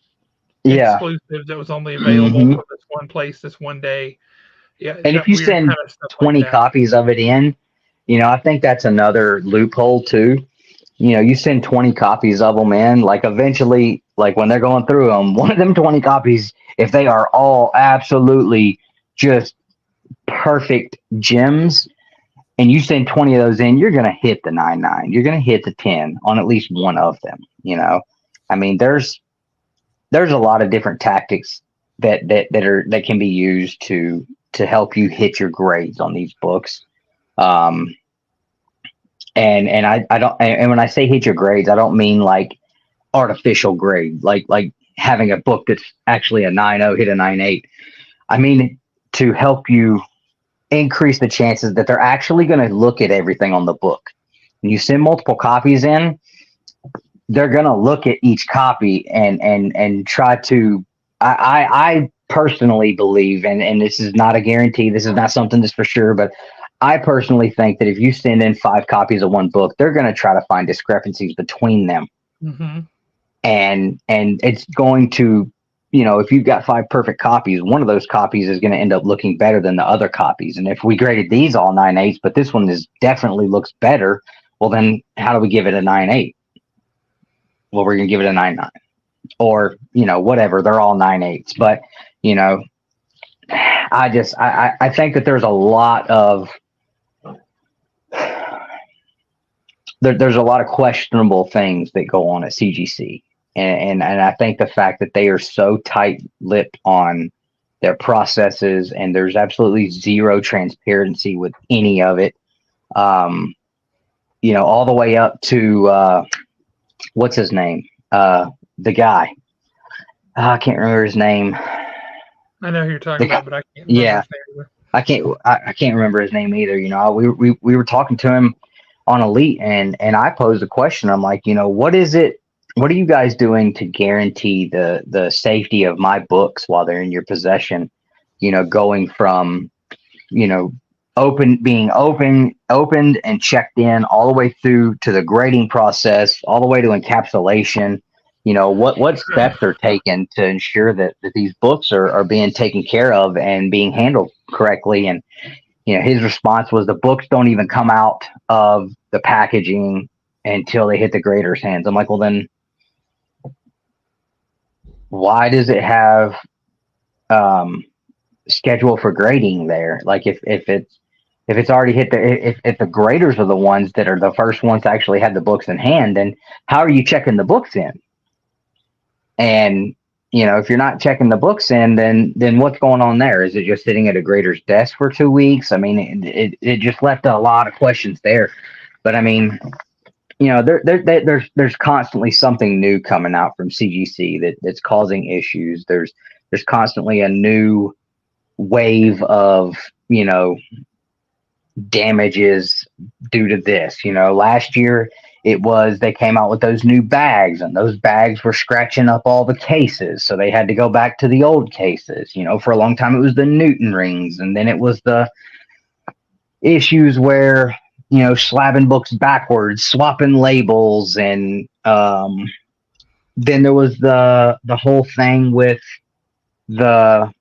exclusive that was only available for this one place this one day. Yeah, and if you send kind of 20 copies of it in, you know, I think that's another loophole too. You know, you send 20 copies of them in, like eventually, like when they're going through them, one of them 20 copies, if they are all absolutely just perfect gems, and you send 20 of those in, you're going to hit the 9.9. You're going to hit the 10 on at least one of them. You know, I mean, there's a lot of different tactics that can be used to help you hit your grades on these books. And I don't, and when I say hit your grades, I don't mean like artificial grade, like having a book that's actually a 9.0 hit a 9.8. I mean to help you increase the chances that they're actually going to look at everything on the book. When you send multiple copies in, they're going to look at each copy and try to. I personally believe, and this is not a guarantee, this is not something that's for sure, but I personally think that if you send in 5 copies of one book, they're going to try to find discrepancies between them. Mm-hmm. And it's going to, you know, if you've got 5 perfect copies, one of those copies is going to end up looking better than the other copies. And if we graded these all 9.8s, but this one is definitely looks better, well, then how do we give it a 9.8? Well, we're going to give it a 9.9, or, you know, whatever. They're all 9.8s, but, you know, I think that there's a lot of, there's a lot of questionable things that go on at CGC. And I think the fact that they are so tight-lipped on their processes and there's absolutely zero transparency with any of it, you know, all the way up to, what's his name? The guy. I can't remember his name. I know who you're talking about, but I can't remember his name either. I can't remember his name either. You know, we were talking to him on Elite, and I posed a question. I'm like, you know, what are you guys doing to guarantee the safety of my books while they're in your possession? You know, going from, you know, being opened and checked in all the way through to the grading process, all the way to encapsulation. You know, what steps are taken to ensure that these books are being taken care of and being handled correctly? And, you know, his response was the books don't even come out of the packaging until they hit the grader's hands. I'm like, well, then why does it have schedule for grading there. Like if it's already hit if the graders are the ones that are the first ones to actually have the books in hand, then how are you checking the books in? And if you're not checking the books in, then what's going on there? Is it just sitting at a grader's desk for 2 weeks? I mean, it just left a lot of questions there. But I mean, there's constantly something new coming out from CGC that's causing issues. There's constantly a new wave of damages due to this. Last year they came out with those new bags, and those bags were scratching up all the cases, so they had to go back to the old cases. For a long time it was the Newton rings, and then it was the issues where slabbing books backwards, swapping labels, and then there was the whole thing with the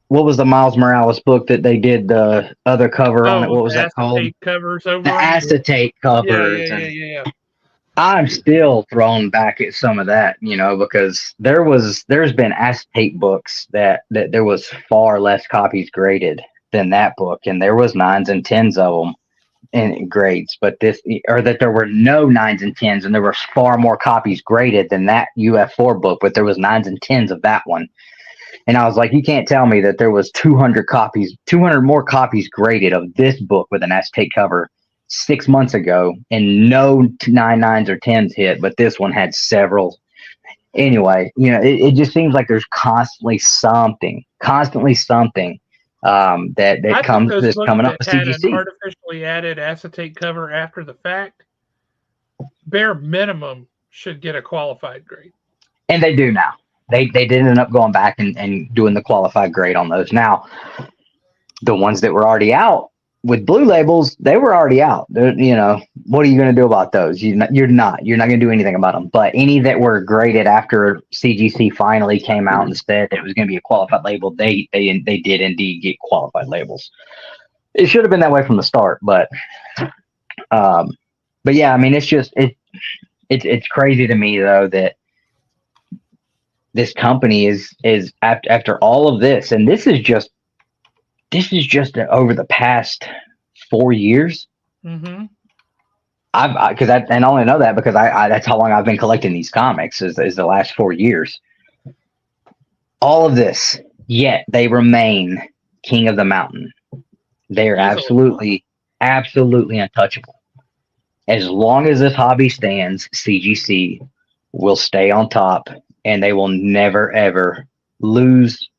what was the Miles Morales book that they did the other cover on it? What was that called? Covers over the acetate covers. Yeah. I'm still thrown back at some of that, because there's been acetate books that there was far less copies graded than that book, and there was 9s and 10s of them in grades, but that there were no 9s and 10s, and there were far more copies graded than that UF4 book, but there was 9s and 10s of that one. And I was like, you can't tell me that there was 200 more copies graded of this book with an acetate cover 6 months ago, and no 9s or 10s hit, but this one had several. Anyway, it just seems like there's constantly something that comes that's coming up with CGC. An artificially added acetate cover after the fact, bare minimum should get a qualified grade. And they do now. They did end up going back and doing the qualified grade on those. Now, the ones that were already out with blue labels, they were already out. What are you going to do about those? You're not going to do anything about them. But any that were graded after CGC finally came out and said that it was going to be a qualified label, they did indeed get qualified labels. It should have been that way from the start, but yeah, I mean, it's crazy to me though that this company is after all of this, and this is just over the past 4 years. Mm-hmm. I only know that because I that's how long I've been collecting these comics is the last 4 years. All of this, yet they remain king of the mountain. They are absolutely untouchable. As long as this hobby stands, CGC will stay on top, and they will never ever lose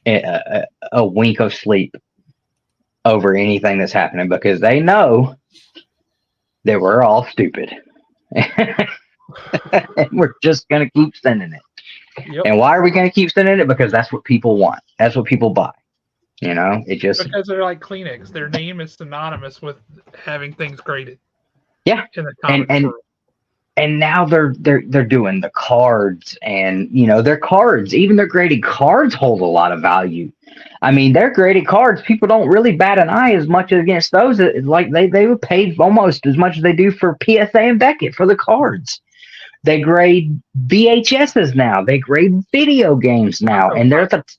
a wink of sleep over anything that's happening, because they know that we're all stupid. And we're just going to keep sending it. Yep. And why are we going to keep sending it? Because that's what people want. That's what people buy. Because they're like Kleenex. Their name is synonymous with having things graded. Yeah. In the comics world. And now they're doing the cards, and their cards, even their graded cards, hold a lot of value. I mean, their graded cards, people don't really bat an eye as much against those. Like they would pay almost as much as they do for PSA and Beckett for the cards. They grade VHSs now. They grade video games now, and they're at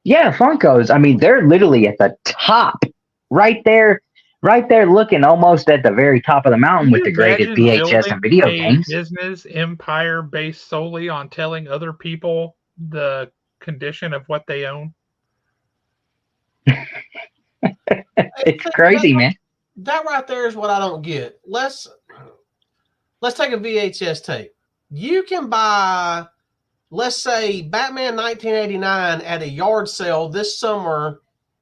Funkos. I mean, they're literally at the top, right there, looking almost at the very top of the mountain with the graded VHS and video games. Business empire based solely on telling other people the condition of what they own. It's crazy, man. That right there is what I don't get. Let's take a VHS tape. You can buy, let's say, Batman 1989 at a yard sale this summer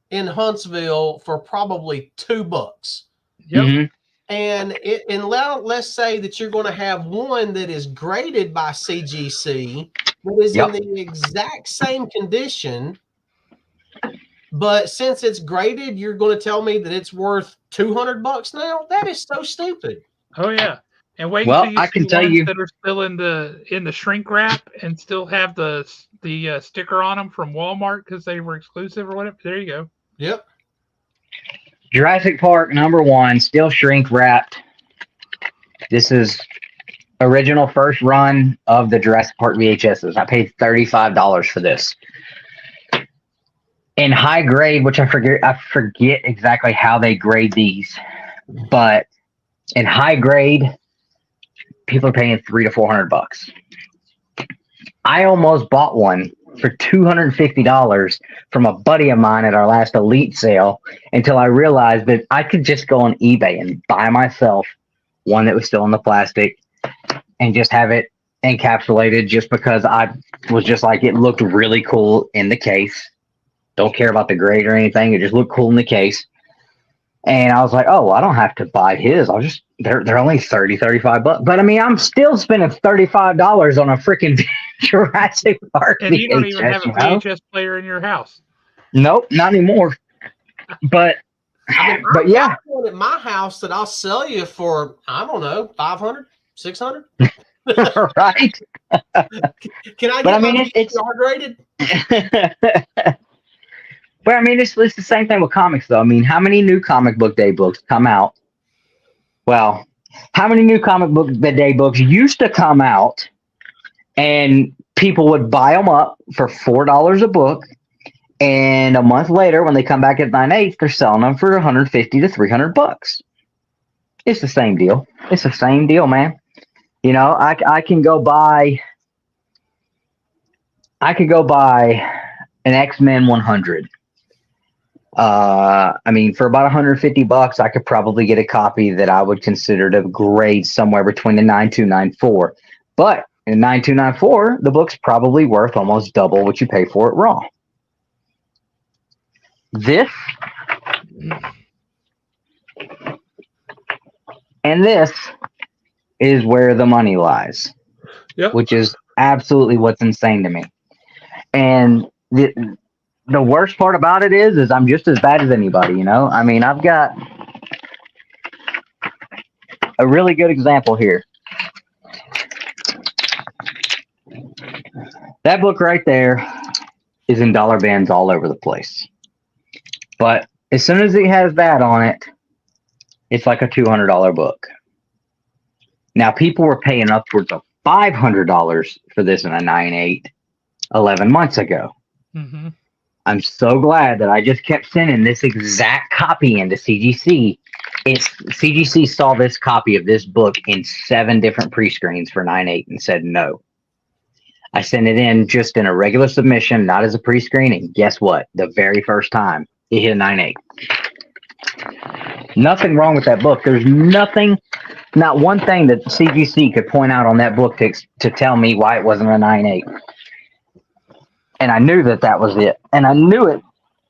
in Huntsville for probably $2. Yep. Mm-hmm. And let's say that you're going to have one that is graded by CGC that is in the exact same condition, but since it's graded, you're going to tell me that it's worth $200 now? That is so stupid. Oh yeah. And wait Well, until you I see can tell ones you that are still in the shrink wrap and still have the sticker on them from Walmart because they were exclusive or whatever. There you go. Yep. Jurassic Park #1, still shrink wrapped. This is original first run of the Jurassic Park VHSs. I paid $35 for this. In high grade, which I forget exactly how they grade these, but in high grade, people are paying $300 to $400. I almost bought one for $250 from a buddy of mine at our last Elite sale until I realized that I could just go on eBay and buy myself one that was still in the plastic and just have it encapsulated, just because I was just like, it looked really cool in the case. Don't care about the grade or anything. It just looked cool in the case. And I was like, oh, I don't have to buy his. I'll just, they're only $35. But I mean, I'm still spending $35 on a freaking Jurassic Park And VHS, you don't even have a VHS player in your house. Nope, not anymore. But I mean, but yeah, got one at my house that I'll sell you for, I don't know, 500, 600. right. Can I get But I mean, it's yard rated? But I mean, it's the same thing with comics, though. I mean, how many new comic book day books come out? Well, how many new comic book day books used to come out, and people would buy them up for $4 a book, and a month later, when they come back at 9/8, they're selling them for $150 to $300. It's the same deal. It's the same deal, man. You know, I can go buy. I could go buy an X-Men 100. I mean, for about $150, I could probably get a copy that I would consider to grade somewhere between a 9294. But in 9294, the book's probably worth almost double what you pay for it raw. This and this is where the money lies. Yep. Which is absolutely what's insane to me. And the worst part about it is I'm just as bad as anybody, you know? I mean, I've got a really good example here. That book right there is in dollar bins all over the place. But as soon as it has that on it, it's like a $200 book. Now, people were paying upwards of $500 for this in a 9/8 11 months ago. Mm-hmm. I'm so glad that I just kept sending this exact copy into CGC. CGC saw this copy of this book in 7 different pre-screens for 9/8 and said no. I sent it in just in a regular submission, not as a pre-screen, and guess what? The very first time, it hit a 9/8. Nothing wrong with that book. There's nothing, not one thing that CGC could point out on that book to tell me why it wasn't a 9/8. And I knew that was it. And I knew it.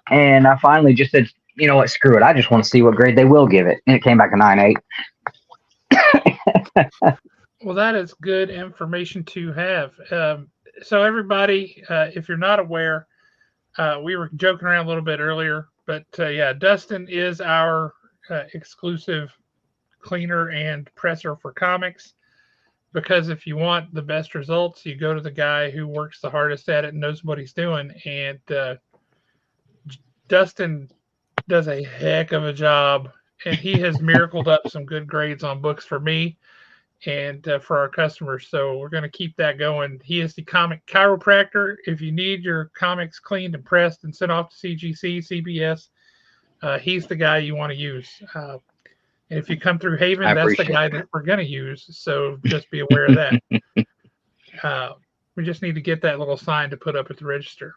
And I finally just said, you know what, screw it. I just want to see what grade they will give it. And it came back a 9/8. Well, that is good information to have. So everybody, if you're not aware, we were joking around a little bit earlier, but yeah, Dustin is our exclusive cleaner and presser for comics. Because if you want the best results, you go to the guy who works the hardest at it and knows what he's doing. And Dustin does a heck of a job, and he has miracled up some good grades on books for me and for our customers. So we're going to keep that going. He is the comic chiropractor. If you need your comics cleaned and pressed and sent off to CGC, CBS, he's the guy you want to use. And if you come through Haven, that's the guy that we're going to use. So just be aware of that. We just need to get that little sign to put up at the register.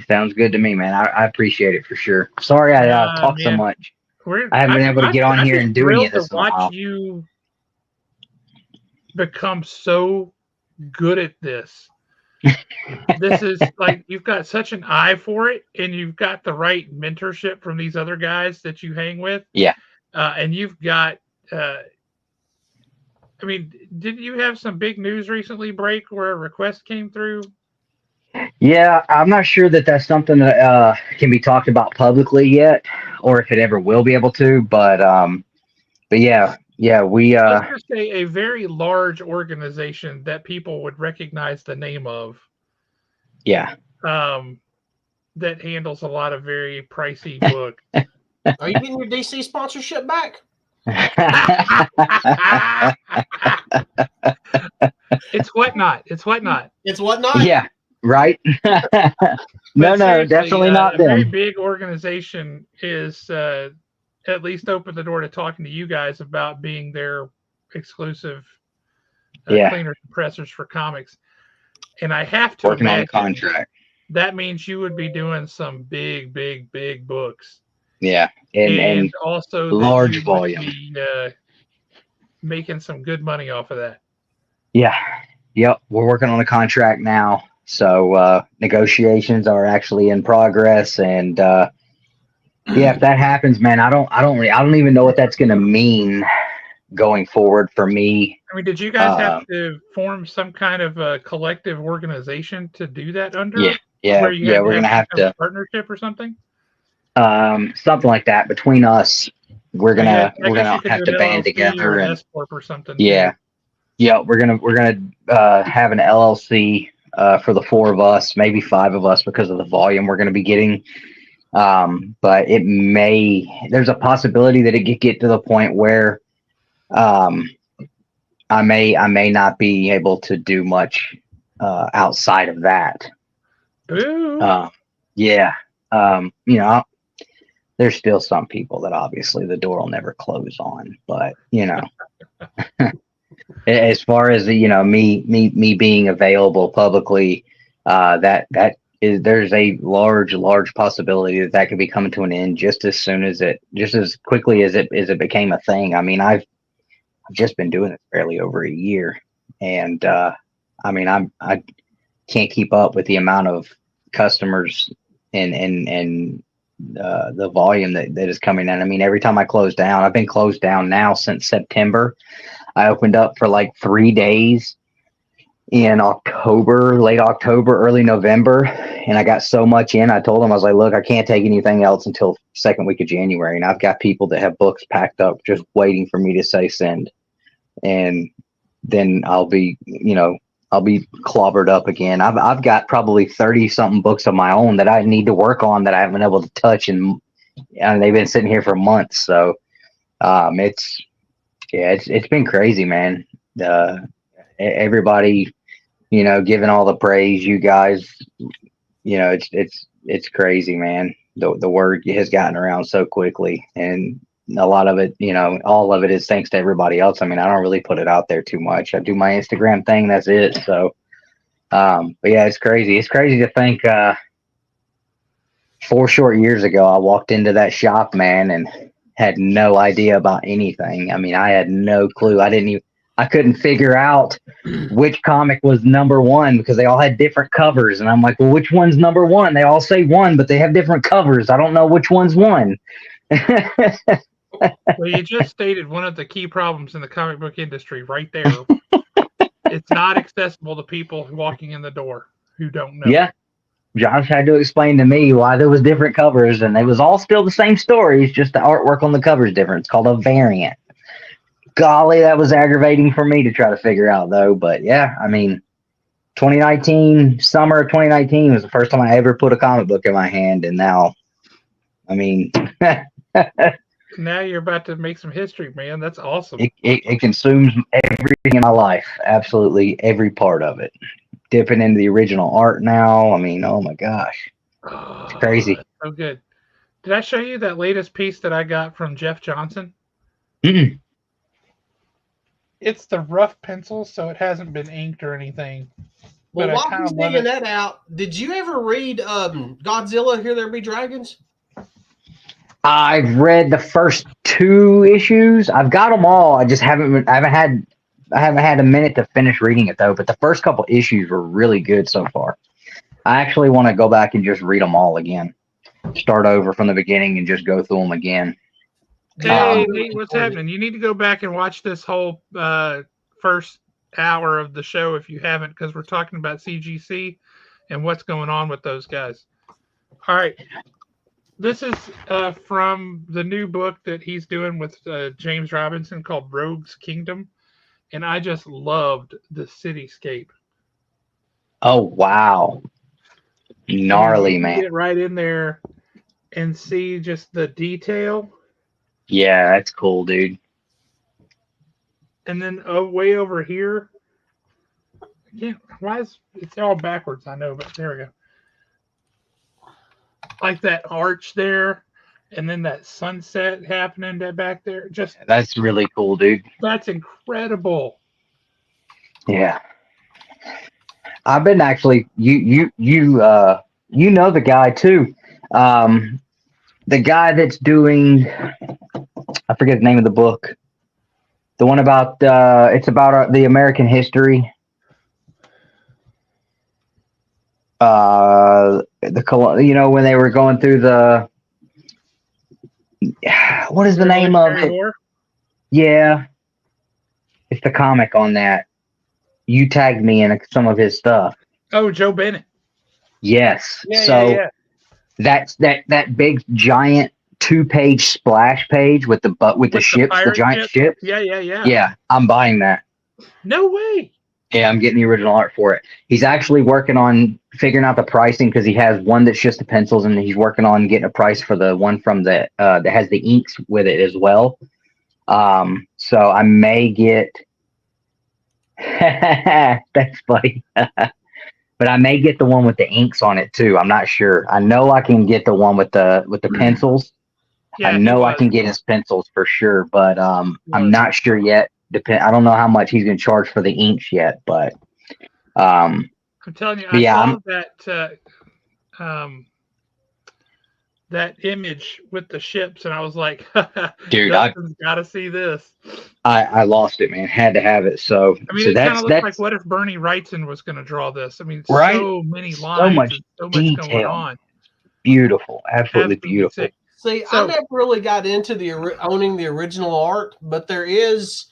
Sounds good to me, man. I appreciate it for sure. Sorry I talk so much. I haven't been able to get on here and do any of this. To watch you become so good at this. This is like, you've got such an eye for it, and you've got the right mentorship from these other guys that you hang with. Yeah. And you've got, I mean, didn't you have some big news recently break where a request came through? Yeah, I'm not sure that that's something that can be talked about publicly yet, or if it ever will be able to. But yeah, we. Let's just say a very large organization that people would recognize the name of. Yeah. That handles a lot of very pricey books. Are you getting your DC sponsorship back? It's whatnot. It's whatnot. It's whatnot. Yeah, right. But No, seriously, definitely not a very them. big organization is at least open the door to talking to you guys about being their exclusive Yeah, cleaner compressors for comics. And I have to working on the imagine contract. that means you would be doing some big, big, big books. Yeah, And and also that large you would volume. be making some good money off of that. Yeah, yep. We're working on a contract now, so negotiations are actually in progress. And yeah, if that happens, man, I don't even know what that's going to mean going forward for me. I mean, did you guys have to form some kind of a collective organization to do that under? Where you Yeah. had to We're have gonna some have kind of to partnership or something? something like that between us. We're I guess, gonna I we're guess you gonna could do have an to band LLC or together an and S corp or something yeah, too. yeah. We're gonna have an LLC for the four of us, maybe five of us because of the volume we're gonna be getting. But there's a possibility that it could get to the point where um, I may not be able to do much outside of that. Boo! Yeah, you know, there's still some people that obviously the door will never close on, but you know, as far as me being available publicly, that is there's a large possibility that that could be coming to an end just as quickly as it became a thing. I mean, I've just been doing it barely over a year, and I mean, I can't keep up with the amount of customers and the volume that is coming in. I mean, every time I close down, I've been closed down now since September. I opened up for like 3 days in October, late October, early November, and I got so much in. I told them, I was like, look, I can't take anything else until second week of January, and I've got people that have books packed up just waiting for me to say send, and then I'll be clobbered up again. I've got probably 30 something books of my own that I need to work on that I haven't been able to touch, and they've been sitting here for months. So it's been crazy, man. Everybody, giving all the praise. You guys, it's crazy, man. The word has gotten around so quickly, and a lot of it, all of it is thanks to everybody else. I mean, I don't really put it out there too much. I do my Instagram thing. That's it. So, but yeah, it's crazy. It's crazy to think, 4 short years ago, I walked into that shop, man, and had no idea about anything. I mean, I had no clue. I couldn't figure out which comic was number one because they all had different covers. And I'm like, well, which one's number one? They all say one, but they have different covers. I don't know which one's one. Well, you just stated one of the key problems in the comic book industry right there. It's not accessible to people walking in the door who don't know. Yeah. Josh had to explain to me why there was different covers, and they was all still the same stories, just the artwork on the covers different. It's called a variant. Golly, that was aggravating for me to try to figure out, though. But yeah, I mean, 2019, summer of 2019 was the first time I ever put a comic book in my hand, and now, I mean, now you're about to make some history, man. That's awesome. it consumes everything in my life, absolutely every part of it. Dipping into the original art now. I mean, oh my gosh, it's crazy. So good. Did I show you that latest piece that I got from Jeff Johnson? Mm-mm. It's the rough pencil, so it hasn't been inked or anything. Well, But while he's digging that out, did you ever read Godzilla, Here There Be Dragons? I've read the first 2 issues. I've got them all. I just haven't had a minute to finish reading it though. But the first couple issues were really good so far. I actually want to go back and just read them all again, start over from the beginning, and just go through them again. Hey, Nate, what's happening? You need to go back and watch this whole first hour of the show if you haven't, because we're talking about CGC and what's going on with those guys. All right. This is from the new book that he's doing with James Robinson called Rogue's Kingdom. And I just loved the cityscape. Oh, wow. Gnarly, man. Get right in there and see just the detail. Yeah, that's cool, dude. And then way over here, yeah, why is it's all backwards? I know, but there we go. Like that arch there, and then that sunset happening that back there. Just That's really cool, dude. that's incredible. Yeah. I've been actually you know the guy too. The guy that's doing I forget the name of the book. The one about it's about the American history. When they were going through the what is the name of Revolutionary it? War. Yeah, it's the comic on that. You tagged me in some of his stuff. Oh, Joe Bennett. Yes. Yeah, So yeah. that's that big giant 2-page splash page with the ships, the giant ships. Yeah. Yeah, I'm buying that. No way. Yeah, I'm getting the original art for it. He's actually working on figuring out the pricing because he has one that's just the pencils, and he's working on getting a price for the one from that has the inks with it as well. So I may get. That's funny. But I may get the one with the inks on it too. I'm not sure. I know I can get the one with the pencils. Yeah, I know I can get his pencils for sure, but I'm not sure yet. I don't know how much he's going to charge for the inks yet, but I'm telling you, I saw that image with the ships, and I was like, dude, Dustin's got to see this. I lost it, man. Had to have it. So I mean, so it kind of looks that's like what if Bernie Wrightson was going to draw this? I mean, right? So many So lines, much and so much detail. going on. Beautiful, absolutely beautiful. Sick. See, I never really got into owning the original art, but there is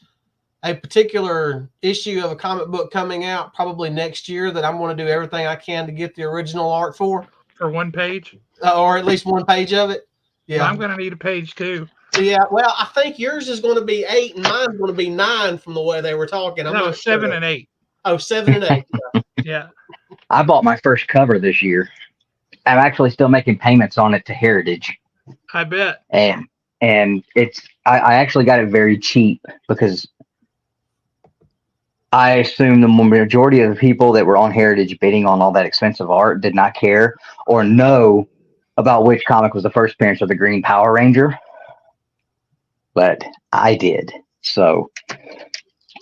a particular issue of a comic book coming out probably next year that I'm going to do everything I can to get the original art for one page, or at least one page of it. Yeah, well, I'm going to need a page too. Yeah, well, I think yours is going to be 8 and mine's going to be 9 from the way they were talking. I'm not 7 sure. and 8. Oh, 7 and 8. Yeah. I bought my first cover this year. I'm actually still making payments on it to Heritage. I bet. And it's I actually got it very cheap because I assume the majority of the people that were on Heritage bidding on all that expensive art did not care or know about which comic was the first appearance of the Green Power Ranger. But I did. So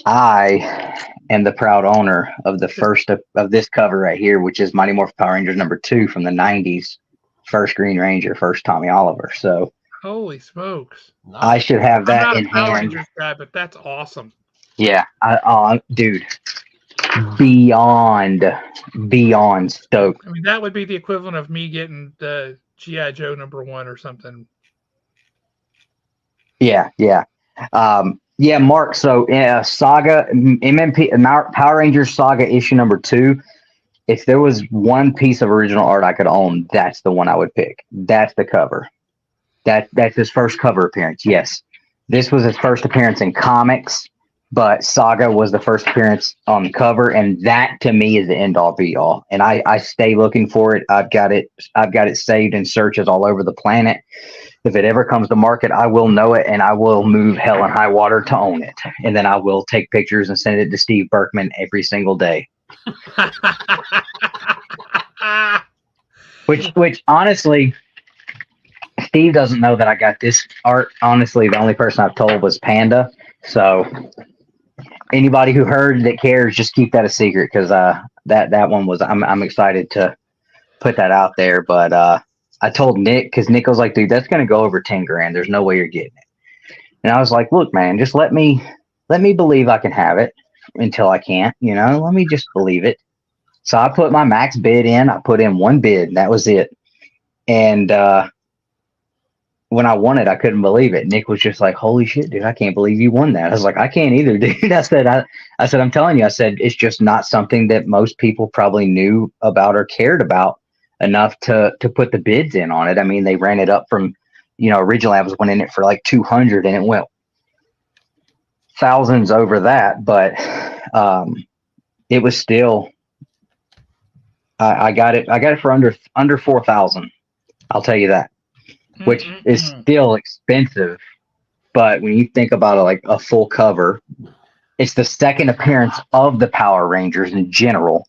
I am the proud owner of the first of this cover right here, which is Mighty Morphin Power Rangers #2 from the 90s. First Green Ranger, first Tommy Oliver. So holy smokes. I should have that I'm not in a Power hand. Rangers guy, but that's awesome. Yeah. Dude. Beyond stoked. I mean, that would be the equivalent of me getting the G.I. Joe #1 or something. Yeah. Yeah, Mark. So, Saga MMP Power Rangers Saga issue #2. If there was one piece of original art I could own, that's the one I would pick. That's the cover. That's his first cover appearance. Yes, this was his first appearance in comics, but Saga was the first appearance on the cover, and that to me is the end all be all. And I stay looking for it. I've got it saved in searches all over the planet. If it ever comes to market, I will know it, and I will move hell and high water to own it. And then I will take pictures and send it to Steve Berkman every single day. Which honestly, Steve doesn't know that I got this art. Honestly, the only person I've told was Panda. So anybody who heard that cares, just keep that a secret because that one was I'm excited to put that out there. But I told Nick because Nick was like, dude, that's gonna go over 10 grand. There's no way you're getting it. And I was like, look, man, just let me believe I can have it until I can't. Let me just believe it. So I put my max bid in. I put in one bid, and that was it. And when I won it, I couldn't believe it. Nick was just like, holy shit, dude, I can't believe you won that. I was like, I can't either, dude. I said, I'm telling you, I said, it's just not something that most people probably knew about or cared about enough to put the bids in on it. I mean, they ran it up from, originally I was winning it for like 200 and it went thousands over that, but it was still, I got it for under 4,000. I'll tell you that. Which is still expensive, but when you think about it, like a full cover, It's the second appearance of the Power Rangers in general.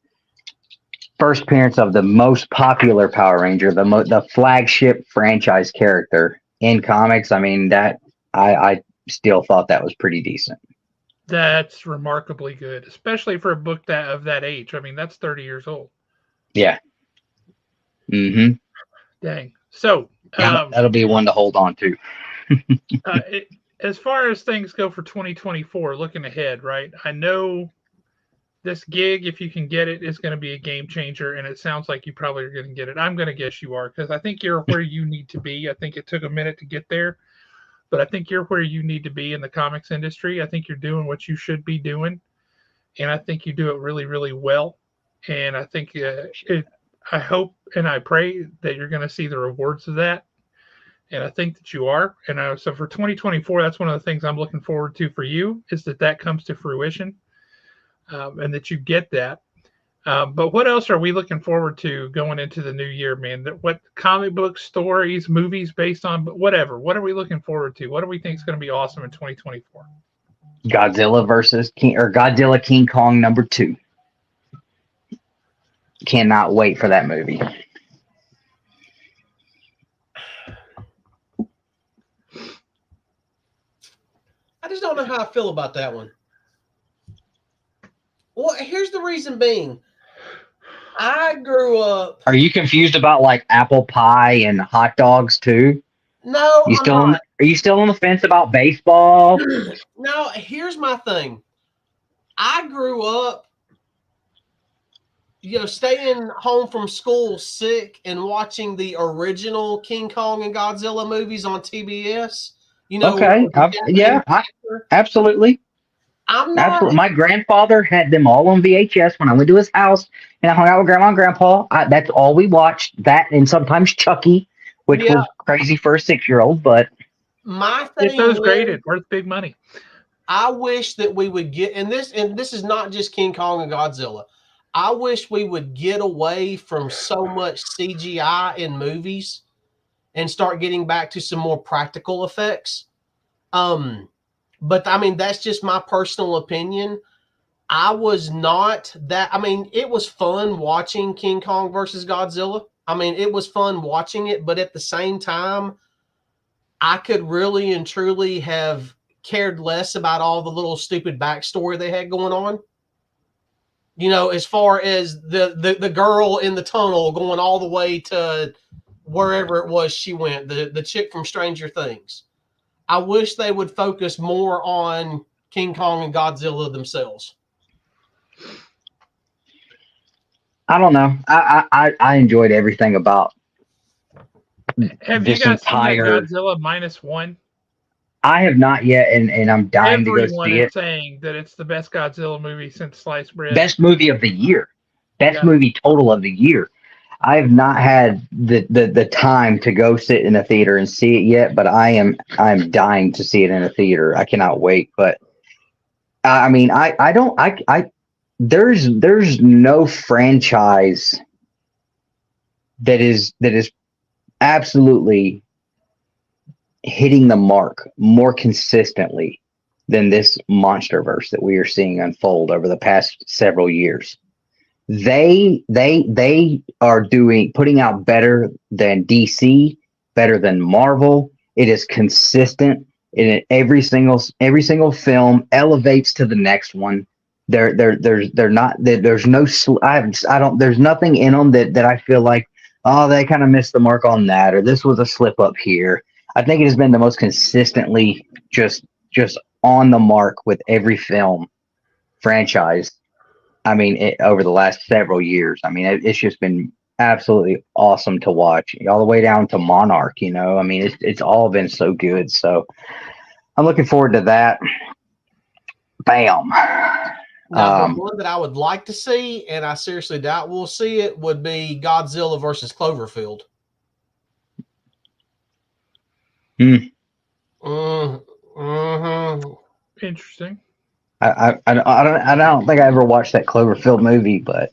First appearance of the most popular Power Ranger, the flagship franchise character in comics. I mean, that I still thought that was pretty decent. That's remarkably good, especially for a book that of that age. I mean, that's 30 years old. Yeah. Mm-hmm. Dang. So That'll be one to hold on to. As far as things go for 2024, looking ahead, right? I know this gig, if you can get it, is going to be a game changer, and it sounds like you probably are going to get it. I'm going to guess you are, because I think you're where you need to be. I think it took a minute to get there, but I think you're where you need to be in the comics industry. I think you're doing what you should be doing, and I think you do it really, really well. And I think I hope and I pray that you're going to see the rewards of that. And I think that you are. And so for 2024, that's one of the things I'm looking forward to for you, is that comes to fruition, and that you get that. But what else are we looking forward to going into the new year, man? What comic book stories, movies based on whatever? What are we looking forward to? What do we think is going to be awesome in 2024? Godzilla King Kong #2. Cannot wait for that movie. I just don't know how I feel about that one. Well, here's the reason being. I grew up. Are you confused about like apple pie and hot dogs too? No, I'm not. Are you still on the fence about baseball? No, here's my thing. I grew up, staying home from school sick and watching the original King Kong and Godzilla movies on TBS. Okay. Absolutely. I'm not. Absolutely. My grandfather had them all on VHS when I went to his house and I hung out with Grandma and Grandpa. That's all we watched. That and sometimes Chucky, which was crazy for a 6-year-old. But my thing, get those graded, worth big money. I wish that we would get, and this is not just King Kong and Godzilla. I wish we would get away from so much CGI in movies and start getting back to some more practical effects. But I mean, that's just my personal opinion. I was not that. I mean, it was fun watching King Kong versus Godzilla. I mean, it was fun watching it, but at the same time, I could really and truly have cared less about all the little stupid backstory they had going on. As far as the girl in the tunnel going all the way to wherever it was she went, the chick from Stranger Things. I wish they would focus more on King Kong and Godzilla themselves. I don't know. I enjoyed everything about. Have you guys seen Godzilla -1? I have not yet, and I'm dying to go see it. Everyone is saying that it's the best Godzilla movie since Sliced Bread. Best movie of the year. Best movie total of the year. I have not had the time to go sit in a theater and see it yet, but I'm dying to see it in a theater. I cannot wait. But I mean, there's no franchise that is absolutely hitting the mark more consistently than this MonsterVerse that we are seeing unfold over the past several years. They are putting out better than DC, better than Marvel. It is consistent, and every single film elevates to the next one. There's nothing in them that I feel like, oh, they kind of missed the mark on that, or this was a slip up here. I think it has been the most consistently just on the mark with every film franchise. I mean, over the last several years. I mean, it's just been absolutely awesome to watch, all the way down to Monarch. I mean, it's all been so good. So I'm looking forward to that. Bam. Now, the one that I would like to see, and I seriously doubt we'll see it, would be Godzilla versus Cloverfield. Interesting. I don't think I ever watched that Cloverfield movie, but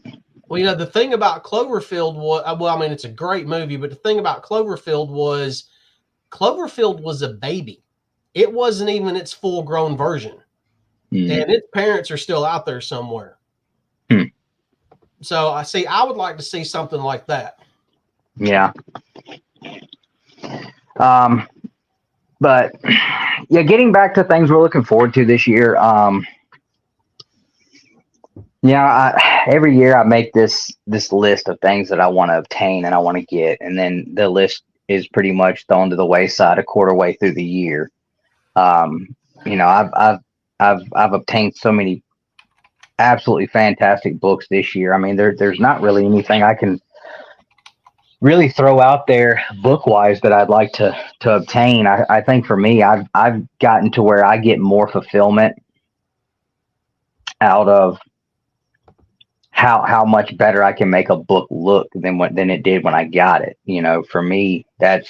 well, the thing about Cloverfield was, I mean, it's a great movie, but the thing about Cloverfield was a baby. It wasn't even its full grown version. and its parents are still out there somewhere. Hmm. So I would like to see something like that. Yeah. But yeah, getting back to things we're looking forward to this year. Every year I make this list of things that I want to obtain and I want to get, and then the list is pretty much thrown to the wayside a quarter way through the year. I've obtained so many absolutely fantastic books this year. I mean, there's not really anything I can really throw out there book wise that I'd like to obtain. I think for me, I've gotten to where I get more fulfillment out of how much better I can make a book look than it did when I got it. You know, for me, that's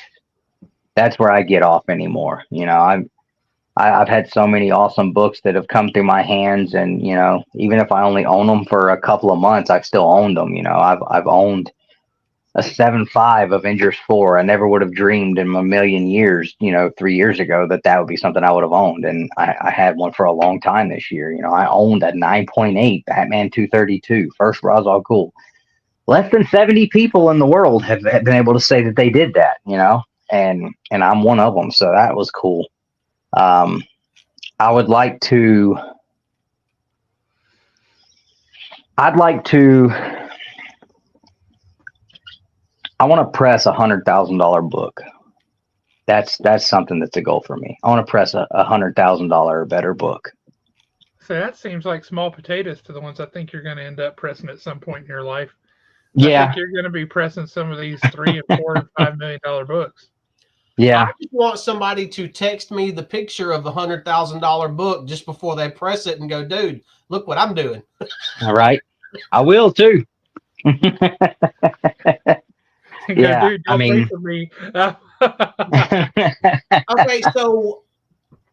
where I get off anymore. You know, I've had so many awesome books that have come through my hands, and you know, even if I only own them for a couple of months, I've still owned them. You know, I've owned a 7.5 Avengers 4. I never would have dreamed in a million years, you know, 3 years ago that would be something I would have owned. And I had one for a long time this year. You know, I owned a 9.8 Batman 232, first Ra's al Ghul. Less than 70 people in the world have been able to say that they did that, you know, and I'm one of them. So that was cool. I'd like to I want to press $100,000 book. That's something that's a goal for me. I want to press a $100,000 or better book. So that seems like small potatoes to the ones I think you're going to end up pressing at some point in your life. Yeah. I think you're going to be pressing some of these $3 and $4 and $5 million books. Yeah. I just want somebody to text me the picture of the $100,000 book just before they press it and go, dude, look what I'm doing. All right. I will too. Yeah, dude, don't wait for me. Okay, so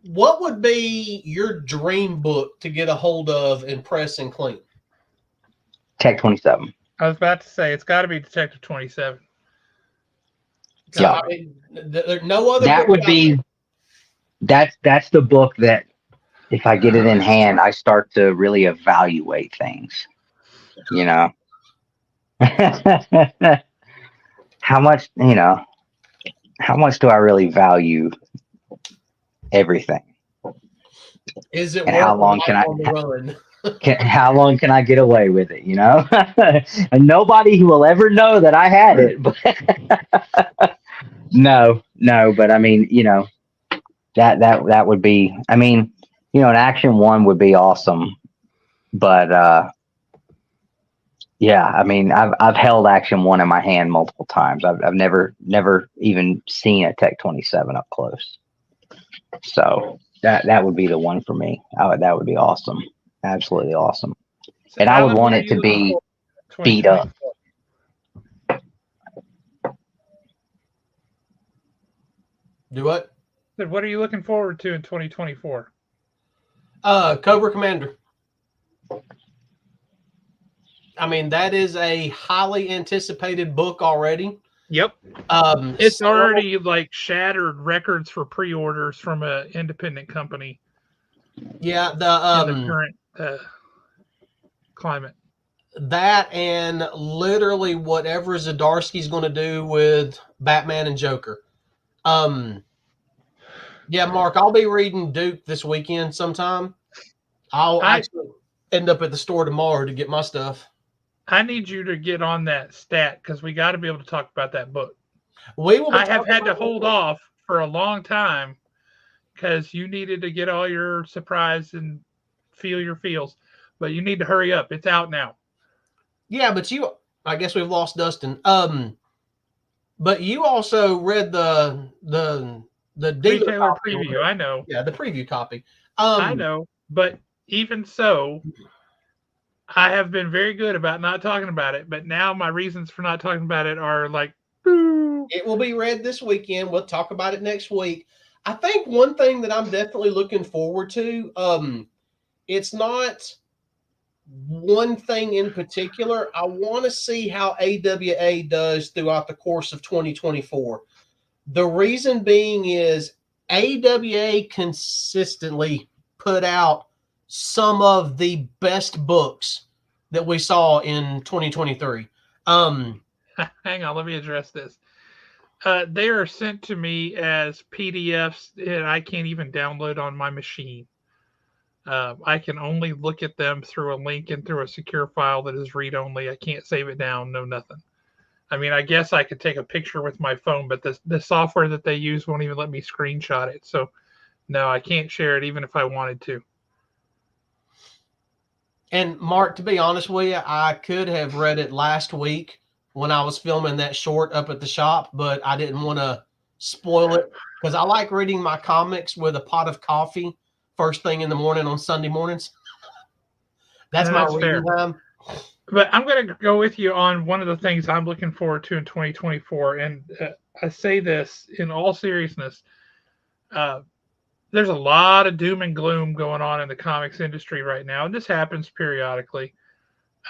what would be your dream book to get a hold of and press and clean? Tech 27. I was about to say it's got to be Detective 27. Yeah, I mean, there's no other. That would be. That's the book that, if I get it in hand, I start to really evaluate things. You know, how much do I really value everything? Is it And worth how long the life on the run? how long can I get away with it? You know, and nobody will ever know that I had it. But no, but I mean, you know, that would be. I mean, you know, an action one would be awesome, but yeah, I mean, I've held action one in my hand multiple times. I've never even seen a Tech 27 up close. So that would be the one for me. That would be awesome, absolutely awesome. So And I would Alan, want what are it you to be looking for beat up. 2024? Do what? So what are you looking forward to in 2024? Cobra Commander. I mean, that is a highly anticipated book already. Yep. It's already like shattered records for pre-orders from an independent company. Yeah, in the current climate. That and literally whatever Zdarsky's going to do with Batman and Joker. Yeah, Mark, I'll be reading Duke this weekend sometime. I'll actually end up at the store tomorrow to get my stuff. I need you to get on that stat because we got to be able to talk about that book. I have had to hold off for a long time because you needed to get all your surprise and feel your feels, but you need to hurry up. It's out now. Yeah, but I guess we've lost Dustin. But you also read the retailer preview. I know. Yeah, the preview copy. I know, but even so, I have been very good about not talking about it, but now my reasons for not talking about it are like, boo. It will be read this weekend. We'll talk about it next week. I think one thing that I'm definitely looking forward to, it's not one thing in particular. I want to see how AWA does throughout the course of 2024. The reason being is AWA consistently put out some of the best books that we saw in 2023. Hang on, let me address this. They are sent to me as PDFs, and I can't even download on my machine. I can only look at them through a link and through a secure file that is read only. I can't save it down, no nothing. I mean, I guess I could take a picture with my phone, but the software that they use won't even let me screenshot it. So, no, I can't share it even if I wanted to. And Mark, to be honest with you, I could have read it last week when I was filming that short up at the shop, but I didn't want to spoil it because I like reading my comics with a pot of coffee first thing in the morning on Sunday mornings. That's my reading time. But I'm going to go with you on one of the things I'm looking forward to in 2024. And I say this in all seriousness. There's a lot of doom and gloom going on in the comics industry right now. And this happens periodically.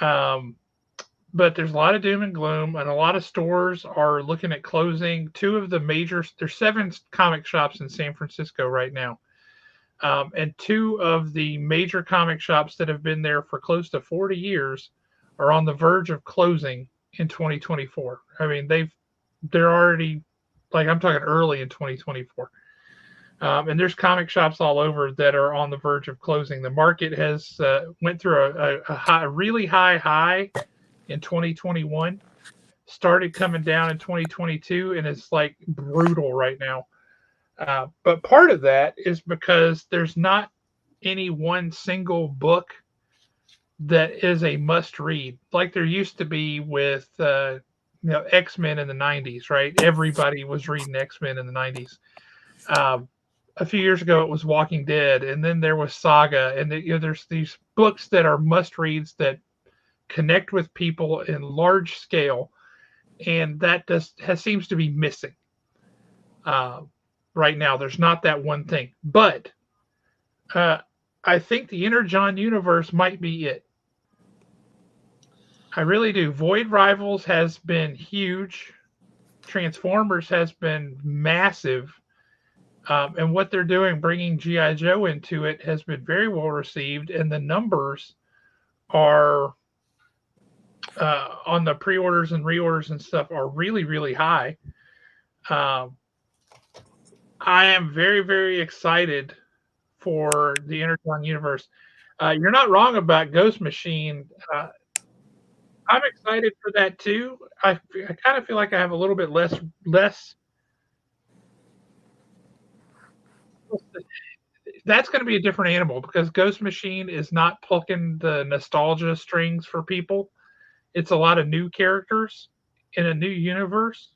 But there's a lot of doom and gloom, and a lot of stores are looking at closing. There's 7 comic shops in San Francisco right now. And 2 of the major comic shops that have been there for close to 40 years are on the verge of closing in 2024. I mean, they're already, like, I'm talking early in 2024. And there's comic shops all over that are on the verge of closing. The market has went through a really high in 2021, started coming down in 2022, and it's like brutal right now. But part of that is because there's not any one single book that is a must read like there used to be with X-Men in the 90s, right? Everybody was reading X-Men in the 90s. A few years ago it was Walking Dead, and then there was Saga, and there's these books that are must reads that connect with people in large scale, and that seems to be missing right now. There's not that one thing, but I think the Energon universe might be it. I really do. Void Rivals has been huge. Transformers has been massive. And what they're doing, bringing G.I. Joe into it, has been very well received. And the numbers are on the pre-orders and reorders and stuff are really, really high. I am very, very excited for the Energon universe. You're not wrong about Ghost Machine. I'm excited for that too. I kind of feel like I have a little bit less. That's going to be a different animal because Ghost Machine is not plucking the nostalgia strings for people. It's a lot of new characters in a new universe.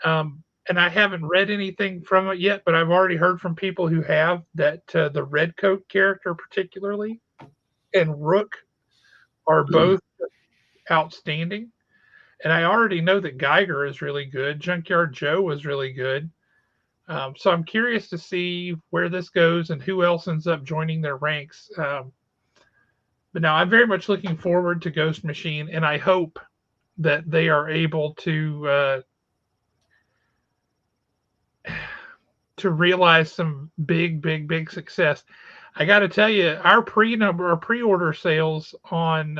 And I haven't read anything from it yet, but I've already heard from people who have that the Redcoat character, particularly, and Rook are both outstanding. And I already know that Geiger is really good. Junkyard Joe was really good. So I'm curious to see where this goes and who else ends up joining their ranks. But now I'm very much looking forward to Ghost Machine, and I hope that they are able to realize some big success. I got to tell you, our pre-order sales on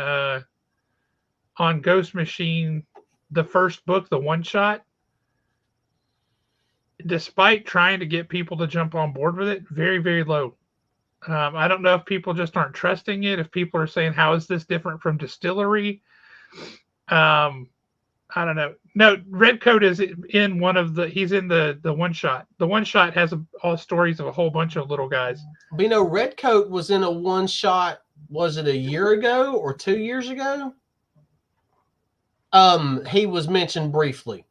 Ghost Machine, the first book, the one shot, despite trying to get people to jump on board with it, very, very low. I don't know if people just aren't trusting it, if people are saying, how is this different from Distillery? I don't know. No, Redcoat is in he's in the one shot. The one shot has all stories of a whole bunch of little guys. But Redcoat was in a one shot, was it a year ago or 2 years ago? He was mentioned briefly.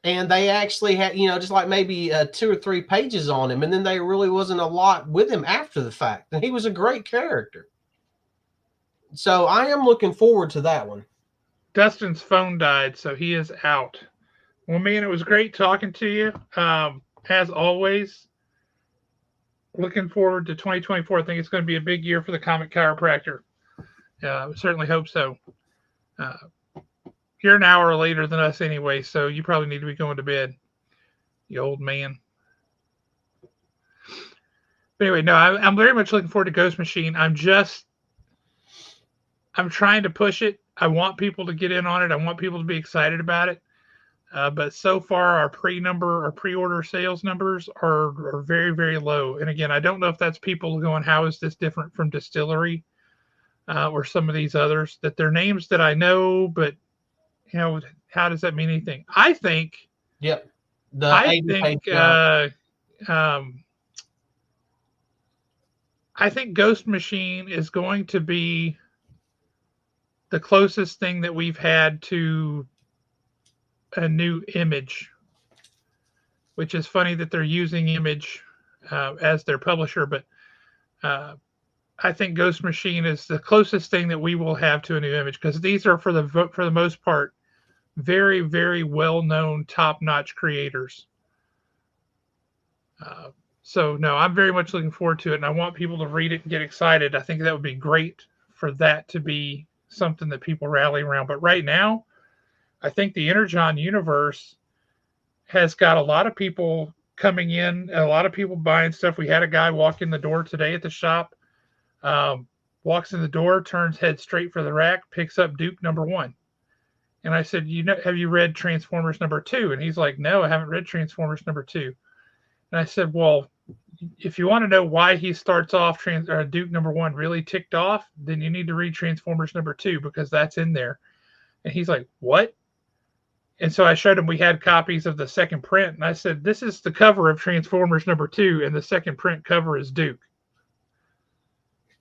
And they actually had, just like maybe 2 or 3 pages on him. And then there really wasn't a lot with him after the fact. And he was a great character. So I am looking forward to that one. Dustin's phone died, so he is out. Well, man, it was great talking to you. As always, looking forward to 2024. I think it's going to be a big year for the Comic Chiropractor. Certainly hope so. You're an hour later than us anyway, so you probably need to be going to bed, you old man. But anyway, no, I'm very much looking forward to Ghost Machine. I'm trying to push it. I want people to get in on it. I want people to be excited about it. But so far, our pre-order sales numbers are very, very low. And again, I don't know if that's people going, how is this different from Distillery or some of these others? That they're names that I know, but how does that mean anything? I think. Yep. The I 80 page think. guide. I think Ghost Machine is going to be the closest thing that we've had to a new Image, which is funny that they're using Image as their publisher, but I think Ghost Machine is the closest thing that we will have to a new Image, because these are for the most part very, very well-known, top-notch creators. So no, I'm very much looking forward to it, and I want people to read it and get excited. I think that would be great for that to be something that people rally around. But right now, I think the Energon universe has got a lot of people coming in, a lot of people buying stuff. We had a guy walk in the door today at the shop, walks in the door, turns head straight for the rack, picks up Duke #1. And I said, have you read Transformers #2? And he's like, no, I haven't read Transformers #2. And I said, well, if you want to know why he starts off Duke #1 really ticked off, then you need to read Transformers #2, because that's in there. And he's like, what? And so I showed him we had copies of the second print, and I said, this is the cover of Transformers #2, and the second print cover is Duke.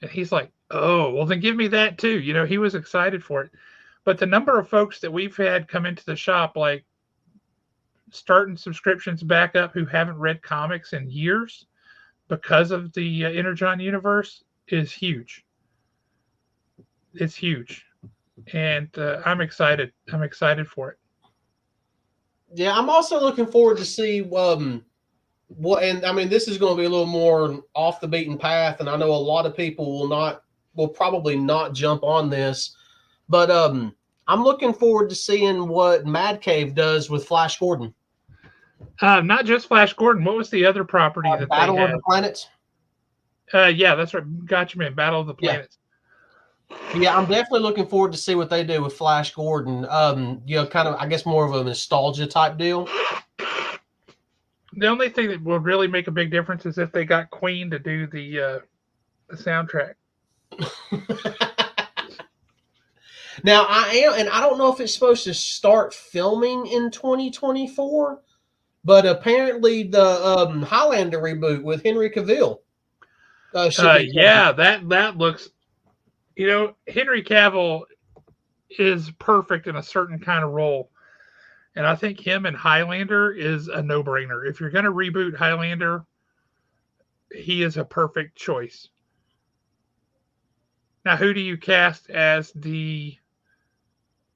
And he's like, oh, well, then give me that too. He was excited for it. But the number of folks that we've had come into the shop, like starting subscriptions back up, who haven't read comics in years because of the Energon universe, is huge. It's huge. And I'm excited. I'm excited for it. Yeah, I'm also looking forward to see what, and I mean, this is going to be a little more off the beaten path, and I know a lot of people will probably not jump on this, but I'm looking forward to seeing what Mad Cave does with Flash Gordon. Not just Flash Gordon. What was the other property that Battle they had? of the Planets. Yeah, that's right. Gotcha, man. Battle of the Planets. Yeah, I'm definitely looking forward to see what they do with Flash Gordon. Kind of, I guess, more of a nostalgia type deal. The only thing that will really make a big difference is if they got Queen to do the soundtrack. Now, and I don't know if it's supposed to start filming in 2024, but apparently the Highlander reboot with Henry Cavill. Yeah, that looks. Henry Cavill is perfect in a certain kind of role, and I think him and Highlander is a no-brainer. If you're going to reboot Highlander, he is a perfect choice. Now, who do you cast as the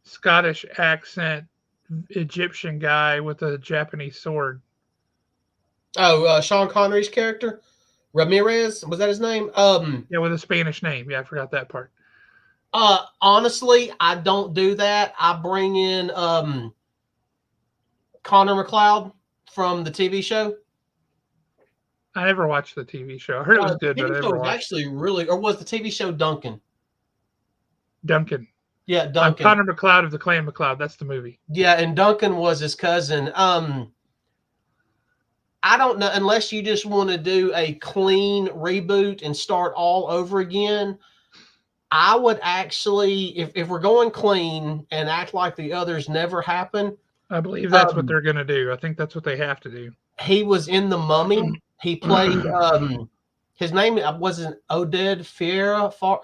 Scottish accent Egyptian guy with a Japanese sword? Oh, Sean Connery's character, Ramirez, was that his name? Yeah, with a Spanish name. Yeah, I forgot that part. Honestly, I don't do that. I bring in Connor McLeod from the TV show. I never watched the TV show. I heard it was good, but I never watched. Actually really, or was the TV show Duncan? Duncan. Yeah, Duncan. I'm Connor McLeod of the Clan McLeod. That's the movie. Yeah, and Duncan was his cousin. I don't know, unless you just want to do a clean reboot and start all over again. I would actually, if we're going clean and act like the others never happened. I believe that's what they're going to do. I think that's what they have to do. He was in The Mummy. He played, his name wasn't Oded Fiera. Oh,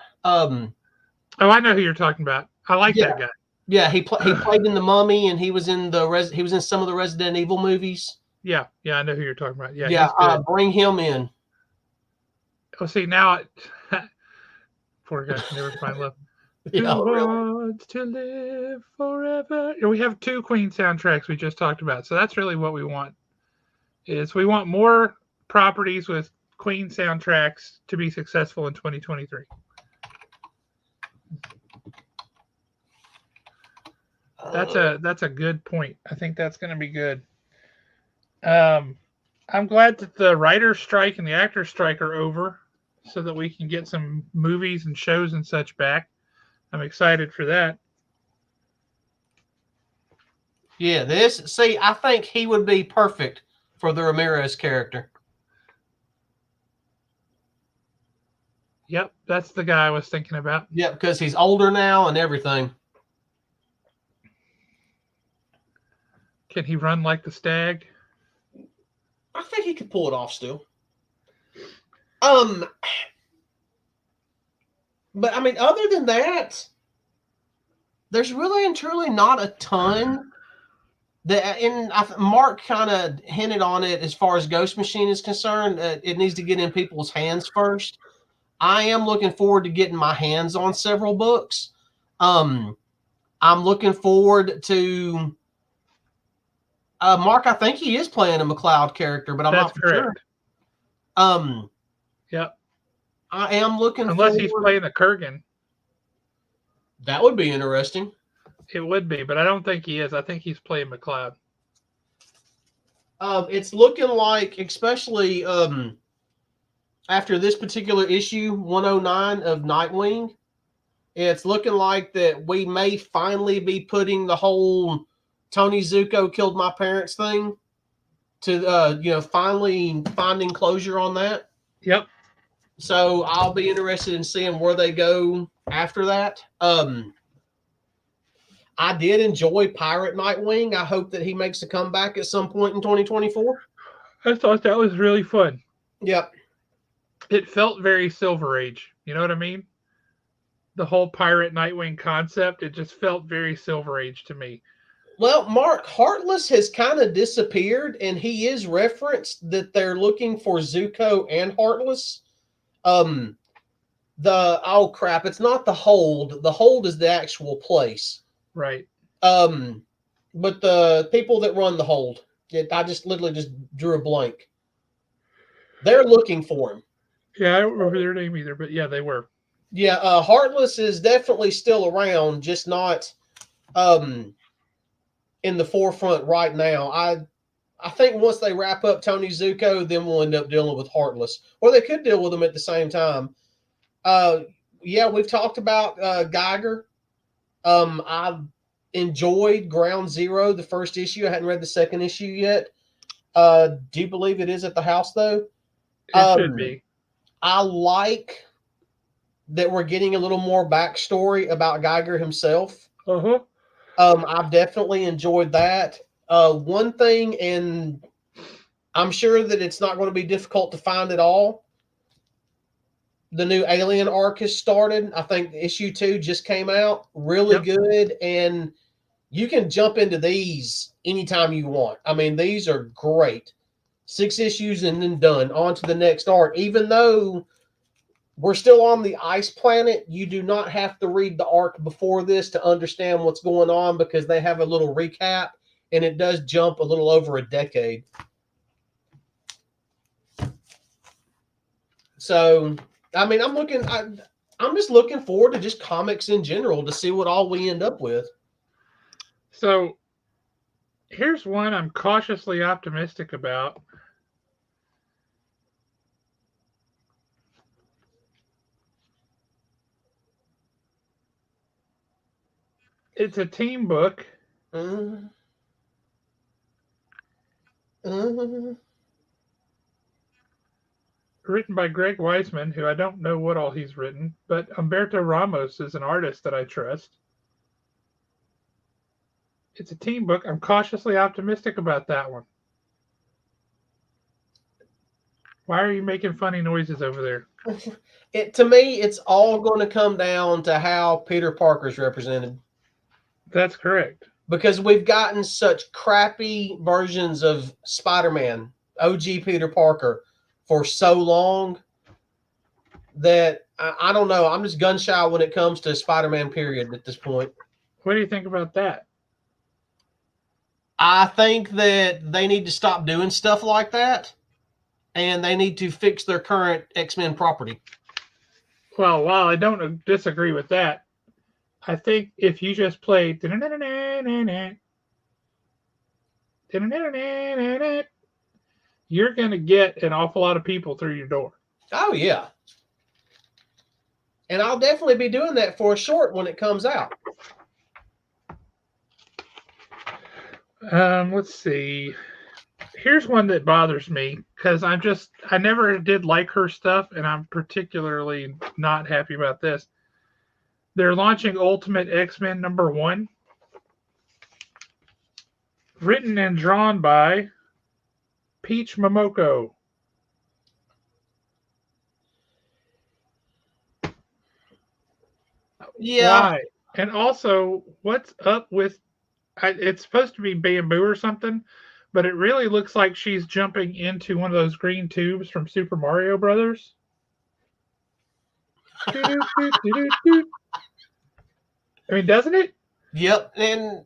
I know who you're talking about. I like that guy. Yeah, he played in The Mummy, and he was in he was in some of the Resident Evil movies. Yeah, I know who you're talking about. Yeah, bring him in. Oh, see, now poor guy can never find love. Yeah, Who wants to live forever? We have 2 Queen soundtracks we just talked about, so that's really what we want. We want more properties with Queen soundtracks to be successful in 2023. That's a good point. I think that's going to be good. I'm glad that the writer's strike and the actor's strike are over so that we can get some movies and shows and such back. I'm excited for that. Yeah, I think he would be perfect for the Ramirez character. Yep, that's the guy I was thinking about. Yeah, because he's older now and everything. Can he run like the stag? I think he could pull it off still. But I mean, other than that, there's really and truly not a ton. Mark kind of hinted on it as far as Ghost Machine is concerned. It needs to get in people's hands first. I am looking forward to getting my hands on several books. I'm looking forward to Mark. I think he is playing a McLeod character, but I'm That's not for correct. sure. Yep. I am looking Unless forward. he's playing the Kurgan. That would be interesting. It would be, but I don't think he is. I think he's playing McLeod. It's looking like, especially after this particular issue, 109 of Nightwing, it's looking like that we may finally be putting the whole Tony Zuko killed my parents thing to, finally finding closure on that. Yep. So I'll be interested in seeing where they go after that. I did enjoy Pirate Nightwing. I hope that he makes a comeback at some point in 2024. I thought that was really fun. Yep. It felt very Silver Age. You know what I mean? The whole Pirate Nightwing concept, it just felt very Silver Age to me. Well, Mark, Heartless has kind of disappeared, and he is referenced that they're looking for Zuko and Heartless. It's not the Hold. The Hold is the actual place. Right. But the people that run the Hold, I just literally just drew a blank. They're looking for him. Yeah, I don't remember their name either, but yeah, they were. Yeah, Heartless is definitely still around, just not in the forefront right now. I think once they wrap up Tony Zuko, then we'll end up dealing with Heartless, or they could deal with them at the same time. Yeah, we've talked about Geiger. I've enjoyed Ground Zero, the first issue. I hadn't read the second issue yet. Do you believe it is at the house though? It should be. I like that we're getting a little more backstory about Geiger himself. Uh-huh. I've definitely enjoyed that. One thing, and I'm sure that it's not going to be difficult to find it all. The new Alien arc has started. I think issue 2 just came out. Really good. And you can jump into these anytime you want. I mean, these are great. 6 issues and then done. On to the next arc. Even though we're still on the ice planet, you do not have to read the arc before this to understand what's going on, because they have a little recap, and it does jump a little over a decade. So, I mean, I'm just looking forward to just comics in general to see what all we end up with. So, here's one I'm cautiously optimistic about. It's a team book. Written by Greg Weisman, who I don't know what all he's written, but Humberto Ramos is an artist that I trust. It's a team book. I'm cautiously optimistic about that one. Why are you making funny noises over there? To me, it's all going to come down to how Peter Parker's represented. That's correct. Because we've gotten such crappy versions of Spider-Man, OG Peter Parker, for so long that I don't know. I'm just gun shy when it comes to Spider-Man period at this point. What do you think about that? I think that they need to stop doing stuff like that, and they need to fix their current X-Men property. Well, while I don't disagree with that, I think if you just play you're going to get an awful lot of people through your door. Oh, yeah. And I'll definitely be doing that for a short when it comes out. Let's see. Here's one that bothers me because I never did like her stuff, and I'm particularly not happy about this. They're launching Ultimate X-Men #1, written and drawn by Peach Momoko. Yeah. Why? And also, what's up with? It's supposed to be bamboo or something, but it really looks like she's jumping into one of those green tubes from Super Mario Brothers. I mean, doesn't it? Yep. And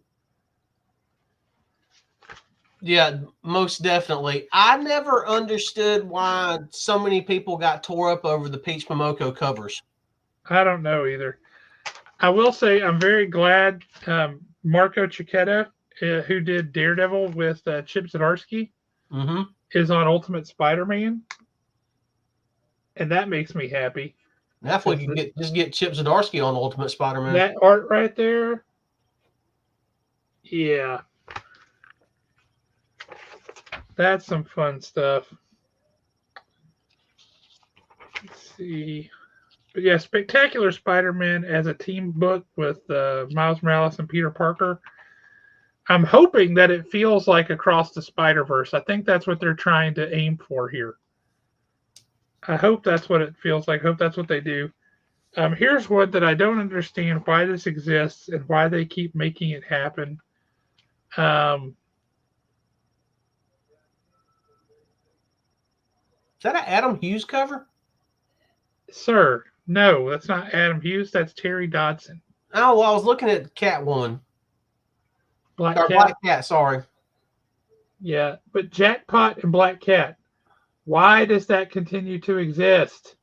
yeah, most definitely. I never understood why so many people got tore up over the Peach Momoko covers. I don't know either. I will say I'm very glad Marco Cicchetto, who did Daredevil with Chip Zdarsky, is on Ultimate Spider-Man, and that makes me happy. Now, if we could get Chip Zdarsky on Ultimate Spider-Man. That art right there, yeah, that's some fun stuff. Let's see. But yeah, Spectacular Spider-Man as a team book with Miles Morales and Peter Parker. I'm hoping that it feels like Across the Spider-Verse. I think that's what they're trying to aim for here. I hope that's what it feels like. I hope that's what they do. Here's one that I don't understand why this exists and why they keep making it happen. Is that an Adam Hughes cover? Sir, no, that's not Adam Hughes. That's Terry Dodson. Oh, well, I was looking at Catwoman. Black Or Cat. Black Cat, sorry. Yeah, but Jackpot and Black Cat, why does that continue to exist?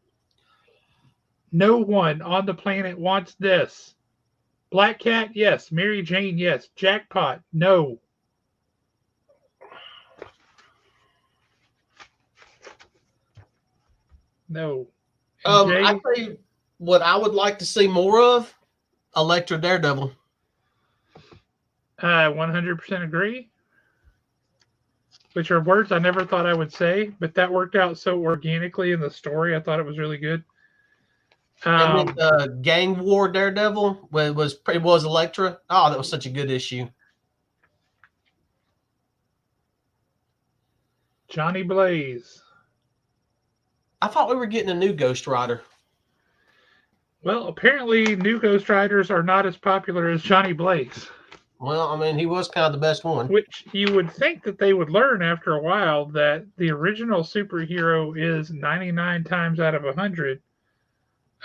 No one on the planet wants this. Black Cat, yes. Mary Jane, yes. Jackpot, no. No. I tell you what I would like to see more of: Elektra Daredevil. I 100% agree. Which are words I never thought I would say, but that worked out so organically in the story. I thought it was really good. And then Gang War Daredevil it was Elektra. Oh, that was such a good issue. Johnny Blaze. I thought we were getting a new Ghost Rider. Well, apparently new Ghost Riders are not as popular as Johnny Blaze. Well, I mean, he was kind of the best one. Which you would think that they would learn after a while that the original superhero is 99 times out of 100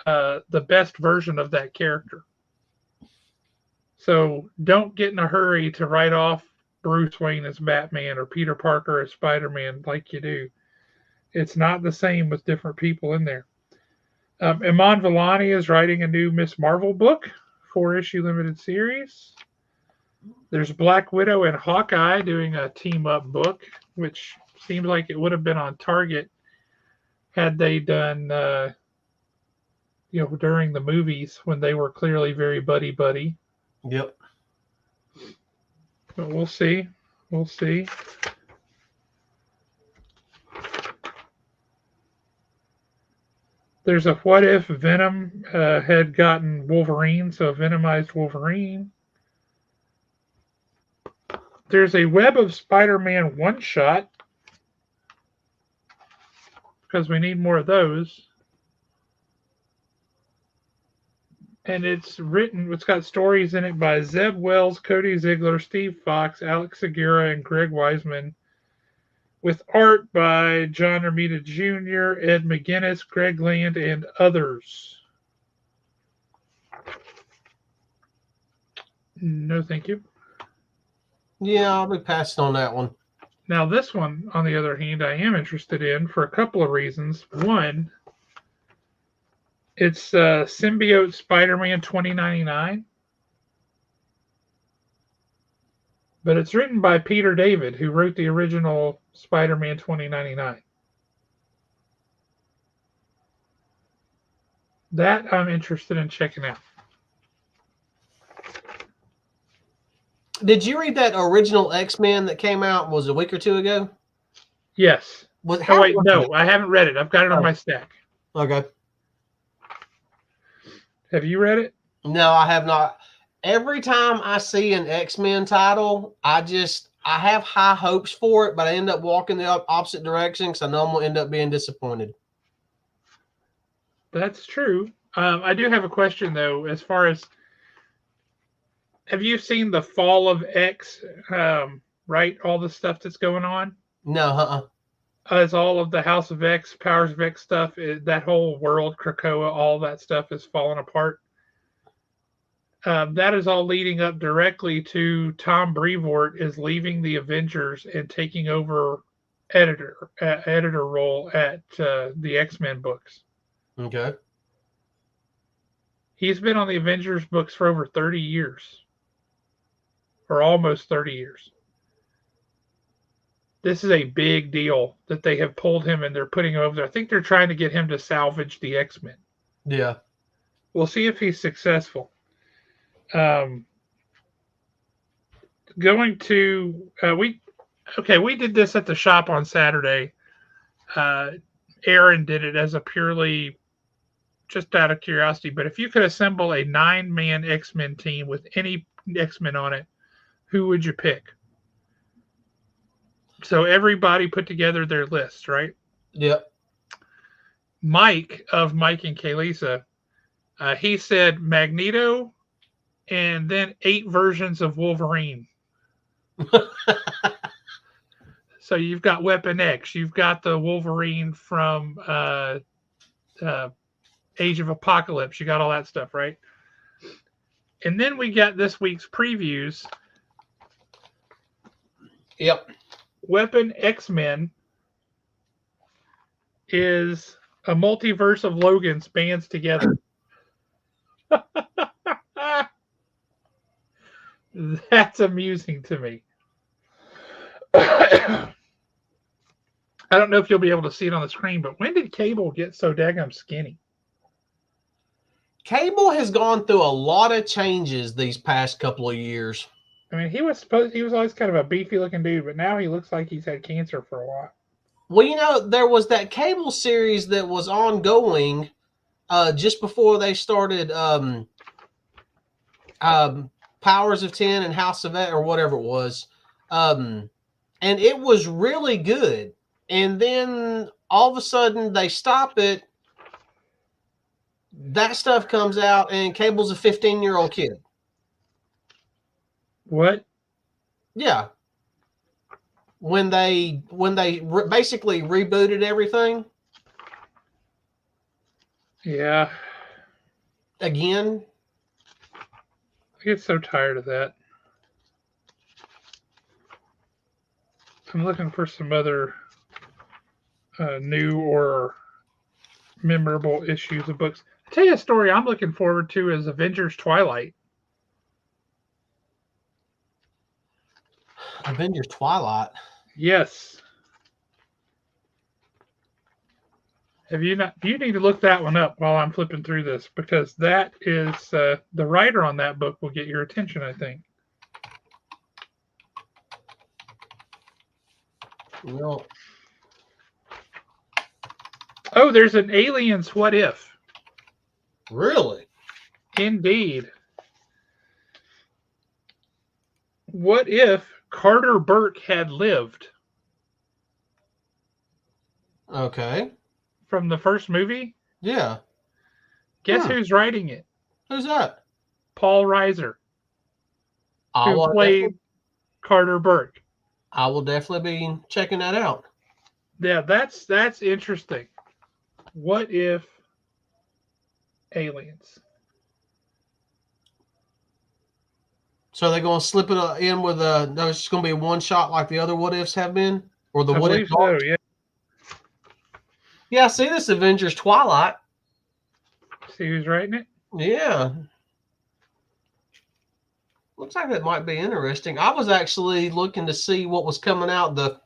the best version of that character. So don't get in a hurry to write off Bruce Wayne as Batman or Peter Parker as Spider-Man like you do. It's not the same with different people in there. Iman Vellani is writing a new Miss Marvel book, 4-issue limited series. There's Black Widow and Hawkeye doing a team-up book, which seems like it would have been on target had they done, during the movies when they were clearly very buddy-buddy. Yep. But we'll see. We'll see. There's a what if Venom had gotten Wolverine, so Venomized Wolverine. There's a Web of Spider-Man one-shot because we need more of those. And it's got stories in it by Zeb Wells, Cody Ziegler, Steve Fox, Alex Segura, and Greg Weisman, with art by John Romita Jr., Ed McGuinness, Greg Land, and others. No, thank you. Yeah, I'll be passing on that one. Now, this one, on the other hand, I am interested in for a couple of reasons. One, it's Symbiote Spider-Man 2099. But it's written by Peter David, who wrote the original Spider-Man 2099. That I'm interested in checking out. Did you read that original X-Men that came out was a week or two ago? Yes. Was Oh wait, no, I haven't read it. I've got it on my stack. Okay. Have you read it? No, I have not. Every time I see an X-Men title, I have high hopes for it, but I end up walking the opposite direction because I know I'm gonna end up being disappointed. That's true. I do have a question though, as far as have you seen the Fall of X? Right, all the stuff that's going on. No, As all of the House of X, Powers of X stuff, that whole world, Krakoa, all that stuff is falling apart. That is all leading up directly to Tom Brevoort is leaving the Avengers and taking over editor role at the X-Men books. Okay. He's been on the Avengers books for over 30 years, or almost 30 years. This is a big deal that they have pulled him and they're putting him over there. I think they're trying to get him to salvage the X-Men. Yeah. We'll see if he's successful. Going to we did this at the shop on Saturday. Aaron did it as a purely just out of curiosity. But if you could assemble a 9-man X-Men team with any X-Men on it, who would you pick? So everybody put together their list, right? Yep. Mike of Mike and Kaylisa, he said Magneto and then 8 versions of Wolverine. So you've got Weapon X, you've got the Wolverine from Age of Apocalypse, you got all that stuff, right? And then we got this week's previews. Yep. Weapon X-Men is a multiverse of Logans bands together. That's amusing to me. I don't know if you'll be able to see it on the screen, but when did Cable get so daggum skinny? Cable has gone through a lot of changes these past couple of years. I mean, he was always kind of a beefy looking dude, but now he looks like he's had cancer for a while. Well, there was that Cable series that was ongoing just before they started Powers of 10 and House of X or whatever it was. And it was really good. And then all of a sudden they stop it. That stuff comes out and Cable's a 15-year-old kid. What? Yeah. When they basically rebooted everything. Yeah. Again. I get so tired of that. I'm looking for some other new or memorable issues of books. I'll tell you a story I'm looking forward to is Avengers Twilight. Avengers Twilight? Yes. Have you not? You need to look that one up while I'm flipping through this because that is the writer on that book will get your attention, I think. No. Oh, there's an Aliens What If. Really? Indeed. What if Carter Burke had lived? Okay. From the first movie? Yeah. Guess who's writing it? Who's that? Paul Reiser, who played Carter Burke. I will definitely be checking that out. Yeah, that's interesting. What if aliens? So they're going to slip it in with no, it's just going to be one shot like the other what ifs have been, or the I what believe if. so, yeah. Yeah, I see this Avengers Twilight. See who's writing it? Yeah. Looks like that might be interesting. I was actually looking to see what was coming out the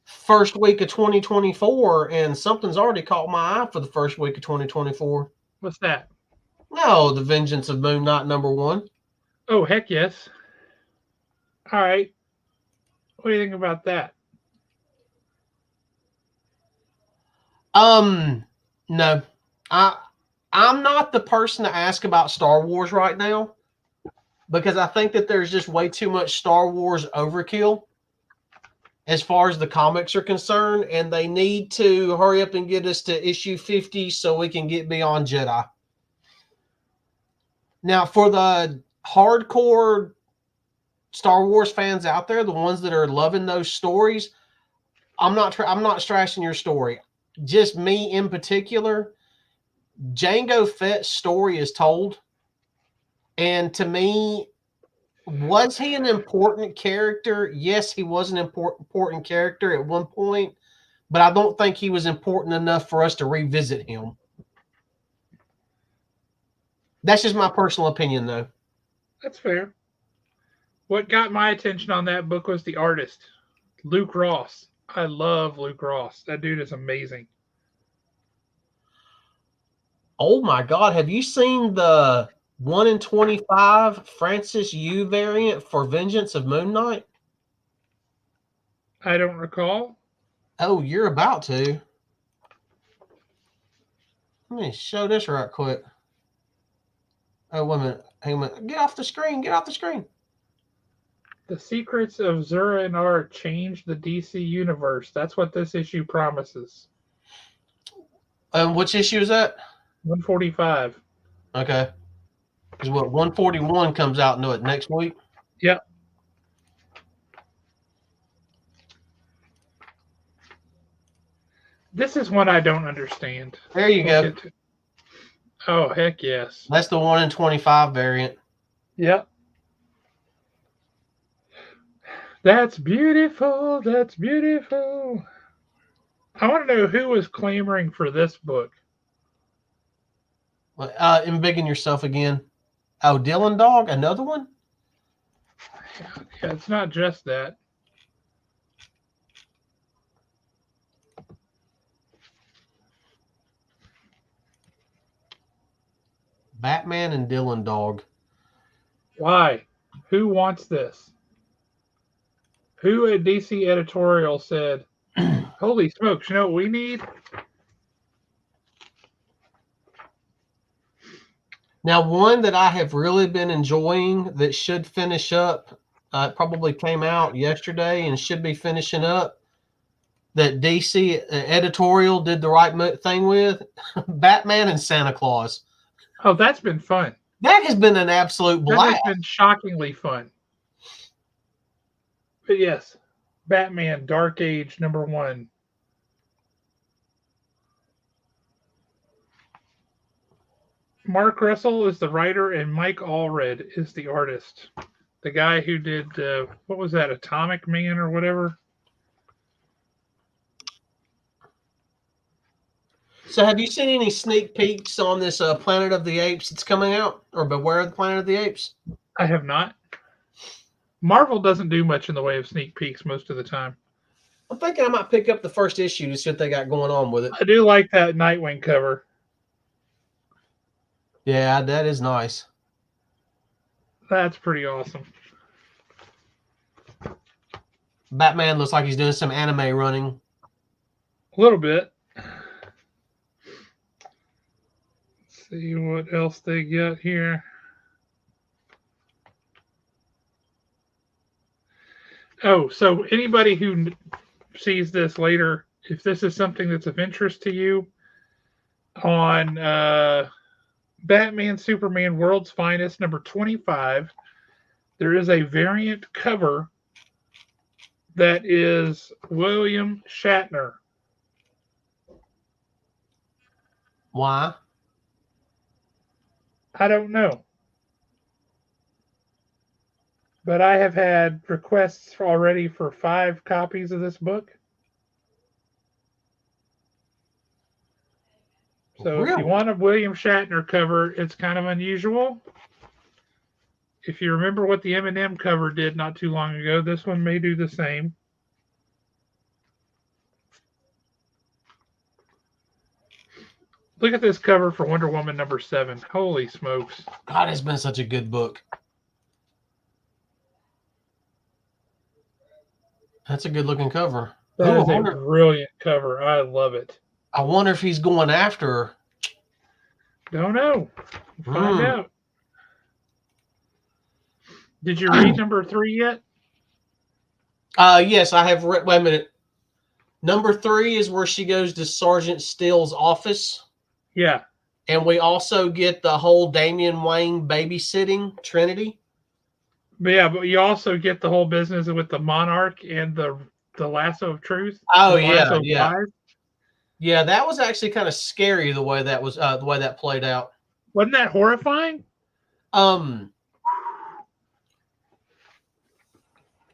first week of 2024, and something's already caught my eye for the first week of 2024. What's that? No, The Vengeance of Moon Knight #1. Oh, heck yes. All right. What do you think about that? No. I'm not the person to ask about Star Wars right now because I think that there's just way too much Star Wars overkill as far as the comics are concerned, and they need to hurry up and get us to issue 50 so we can get beyond Jedi. Now, for the hardcore Star Wars fans out there, the ones that are loving those stories, I'm not stressing your story. Just me in particular, Jango Fett's story is told, and to me, was he an important character? Yes, he was an important character at one point, but I don't think he was important enough for us to revisit him. That's just my personal opinion, though. That's fair. What got my attention on that book was the artist, Luke Ross. I love Luke Ross. That dude is amazing. Oh my God, have you seen the 1 in 25 Francis Yu variant for Vengeance of Moon Knight? I don't recall. Oh, you're about to. Let me show this right quick. Oh, wait a minute. Hang on a minute. Get off the screen. Get off the screen. The secrets of Zura and Art changed the DC universe. That's what this issue promises. Which issue is that? 145. Okay. Because what, 141 comes out next week? Yep. This is one I don't understand. There you go. Oh, heck yes. That's the 1 in 25 variant. Yep. That's beautiful. That's beautiful. I want to know who was clamoring for this book. Embiggen yourself again. Oh, Dylan Dog, another one? Yeah, it's not just that. Batman and Dylan Dog. Why? Who wants this? Who at DC editorial said, holy smokes, you know what we need? Now, one that I have really been enjoying that should finish up, it probably came out yesterday and should be finishing up, that DC editorial did the right thing with, Batman and Santa Claus. Oh, that's been fun. That has been an absolute blast. That has been shockingly fun. But yes, Batman Dark Age #1. Mark Russell is the writer and Mike Allred is the artist. The guy who did, what was that, Atomic Man or whatever? So have you seen any sneak peeks on this Planet of the Apes that's coming out? Or Beware of the Planet of the Apes? I have not. Marvel doesn't do much in the way of sneak peeks most of the time. I'm thinking I might pick up the first issue to see what they got going on with it. I do like that Nightwing cover. Yeah, that is nice. That's pretty awesome. Batman looks like he's doing some anime running. A little bit. Let's see what else they got here. Oh, so anybody who sees this later, if this is something that's of interest to you, on Batman Superman World's Finest #25, there is a variant cover that is William Shatner. Why? I don't know. But I have had requests already for 5 copies of this book. So Really? if you want a William Shatner cover, it's kind of unusual. If you remember what the M&M cover did not too long ago, this one may do the same. Look at this cover for Wonder Woman #7. Holy smokes. God, it's been such a good book. That's a good looking cover. That Ooh, is a brilliant cover. I love it. I wonder if he's going after her. Don't know. We'll find out. Did you read #3 yet? Yes, I have read. Wait a minute. #3 is where she goes to Sergeant Steele's office. Yeah. And we also get the whole Damian Wayne babysitting Trinity. But yeah, but you also get the whole business with the Monarch and the lasso of truth. Oh the yeah, lasso of yeah. lies. Yeah, that was actually kind of scary the way that was the way that played out. Wasn't that horrifying?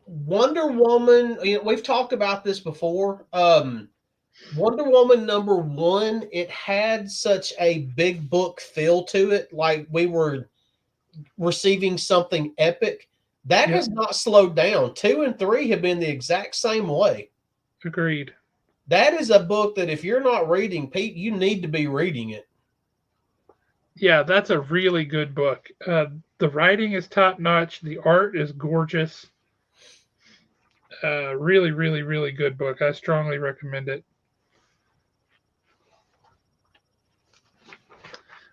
Wonder Woman, you know, we've talked about this before. Wonder Woman #1, it had such a big book feel to it, like we were receiving something epic. That has not slowed down. 2 and 3 have been the exact same way. Agreed. That is a book that if you're not reading, Pete, you need to be reading it. Yeah, that's a really good book. The writing is top notch. The art is gorgeous. Really, really, really good book. I strongly recommend it.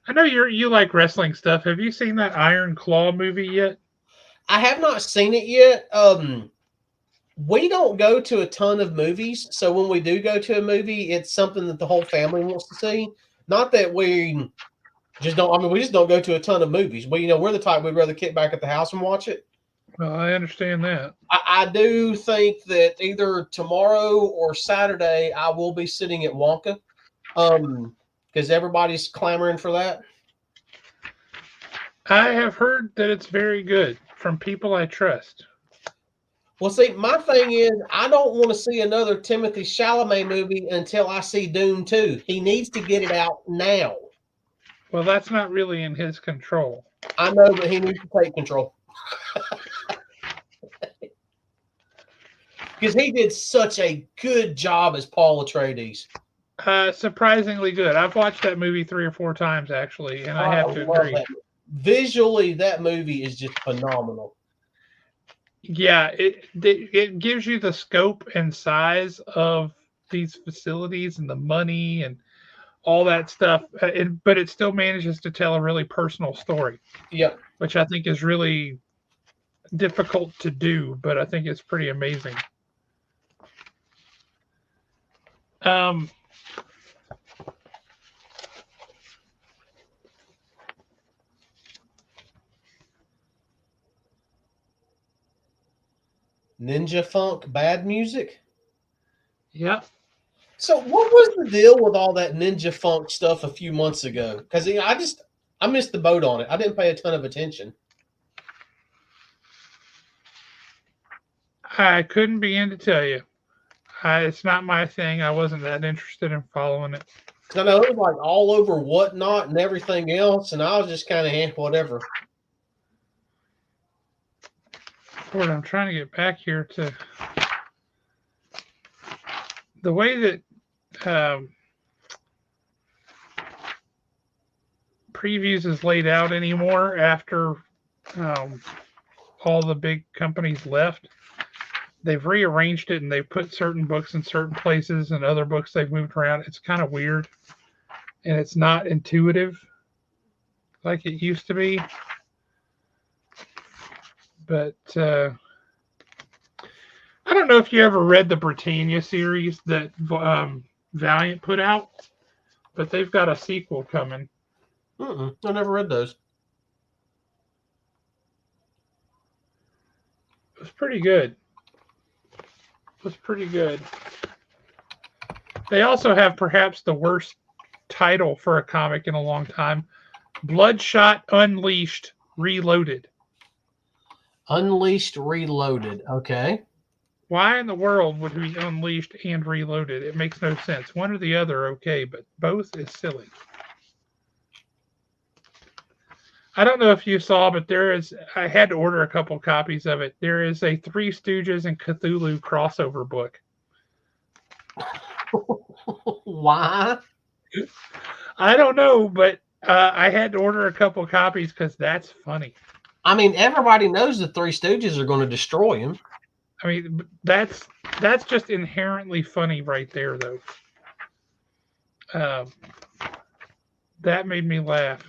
I know you like wrestling stuff. Have you seen that Iron Claw movie yet? I have not seen it yet. We don't go to a ton of movies, so when we do go to a movie, it's something that the whole family wants to see. Not that we just don't. I mean, we just don't go to a ton of movies. We're the type we'd rather kick back at the house and watch it. Well, I understand that. I do think that either tomorrow or Saturday I will be sitting at Wonka, because everybody's clamoring for that. I have heard that it's very good from people I trust. Well, see, my thing is, I don't want to see another Timothée Chalamet movie until I see Dune 2. He needs to get it out now. Well, that's not really in his control. I know, but he needs to take control. Because he did such a good job as Paul Atreides. Surprisingly good. I've watched that movie 3 or 4 times, actually, and I have to agree. That. Visually, that movie is just phenomenal. Yeah, it gives you the scope and size of these facilities and the money and all that stuff, but it still manages to tell a really personal story. Yeah, which I think is really difficult to do, but I think it's pretty amazing. Ninja Funk Bad Music. Yeah. So what was the deal with all that Ninja Funk stuff a few months ago? Because I missed the boat on it. I didn't pay a ton of attention. I couldn't begin to tell you. It's not my thing. I wasn't that interested in following it. Because I know it was like all over Whatnot and everything else, and I was just kind of whatever. Lord, I'm trying to get back here to the way that previews is laid out anymore after all the big companies left. They've rearranged it and they've put certain books in certain places and other books they've moved around. It's kind of weird and it's not intuitive like it used to be. But I don't know if you ever read the Britannia series that Valiant put out, but they've got a sequel coming. I never read those. It was pretty good. They also have perhaps the worst title for a comic in a long time, Bloodshot Unleashed Reloaded. Unleashed Reloaded. Okay. Why in the world would we Unleashed and Reloaded? It makes no sense. One or the other, okay, but both is silly. I don't know if you saw, but I had to order a couple copies of it. There is a Three Stooges and Cthulhu crossover book. Why? I don't know, but I had to order a couple copies because that's funny. I mean, everybody knows the Three Stooges are going to destroy him. I mean, that's just inherently funny right there, though. That made me laugh.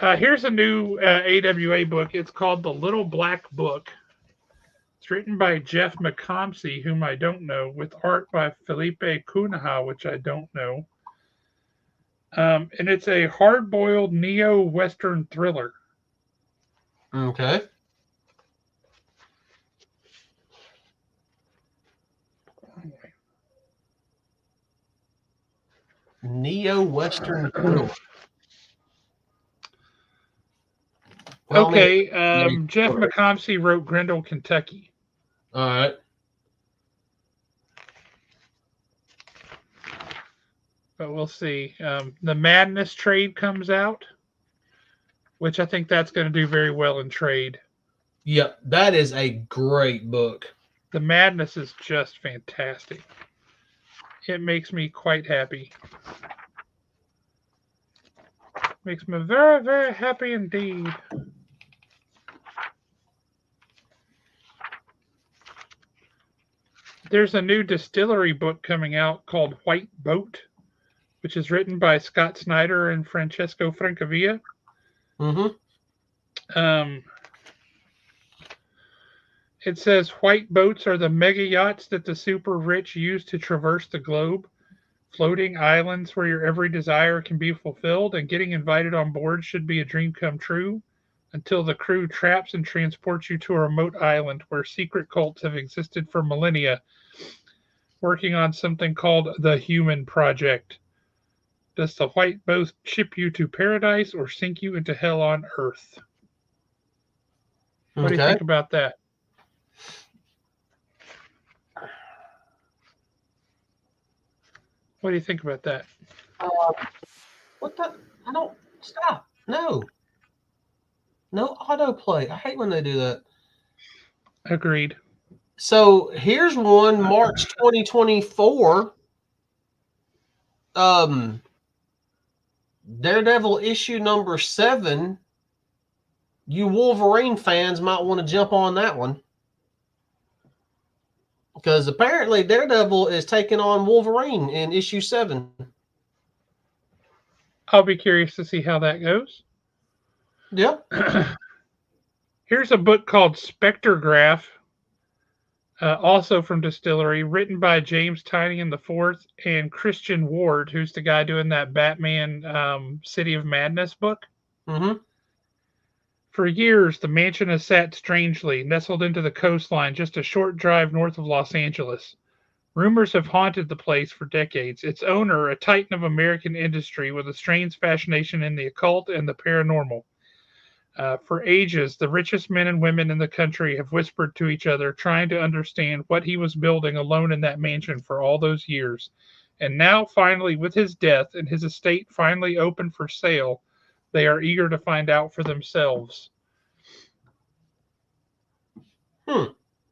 Here's a new AWA book. It's called The Little Black Book. It's written by Jeff McComsey, whom I don't know, with art by Felipe Cunha, which I don't know. And it's a hard-boiled neo-Western thriller. Okay. Neo-Western thriller. Well, Okay, I mean, Jeff McComsey wrote Grendel, Kentucky. all right. But we'll see. The Madness trade comes out, which I think that's going to do very well in trade. Yep, that is a great book. The Madness is just fantastic. It makes me quite happy. Makes me very, very happy indeed. There's a new distillery book coming out called White Boat, which is written by Scott Snyder and Francesco Francavilla. It says white boats are the mega yachts that the super rich use to traverse the globe, floating islands where your every desire can be fulfilled, and getting invited on board should be a dream come true until the crew traps and transports you to a remote island where secret cults have existed for millennia, working on something called the Human Project. Does the white boat ship you to paradise or sink you into hell on Earth? What do you think about that? What do you think about that? What the? I don't stop. No autoplay. I hate when they do that. Agreed. So here's one, March 2024. Daredevil issue number 7. You Wolverine fans might want to jump on that one. Because apparently Daredevil is taking on Wolverine in issue 7. I'll be curious to see how that goes. Yep. Here's a book called Spectrograph, also from Distillery, written by James Tynion IV and Christian Ward, who's the guy doing that Batman City of Madness book. Mm-hmm. For years, the mansion has sat strangely, nestled into the coastline just a short drive north of Los Angeles. Rumors have haunted the place for decades. Its owner, a titan of American industry with a strange fascination in the occult and the paranormal. For ages, the richest men and women in the country have whispered to each other, trying to understand what he was building alone in that mansion for all those years. And now, finally, with his death and his estate finally open for sale, they are eager to find out for themselves.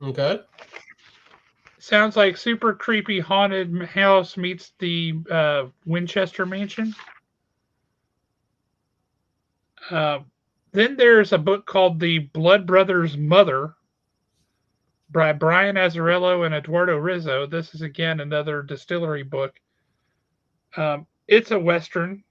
Okay. Sounds like super creepy haunted house meets the Winchester Mansion. Then there's a book called The Blood Brothers' Mother by Brian Azzarello and Eduardo Rizzo. This is, again, another Distillery book. It's a Western.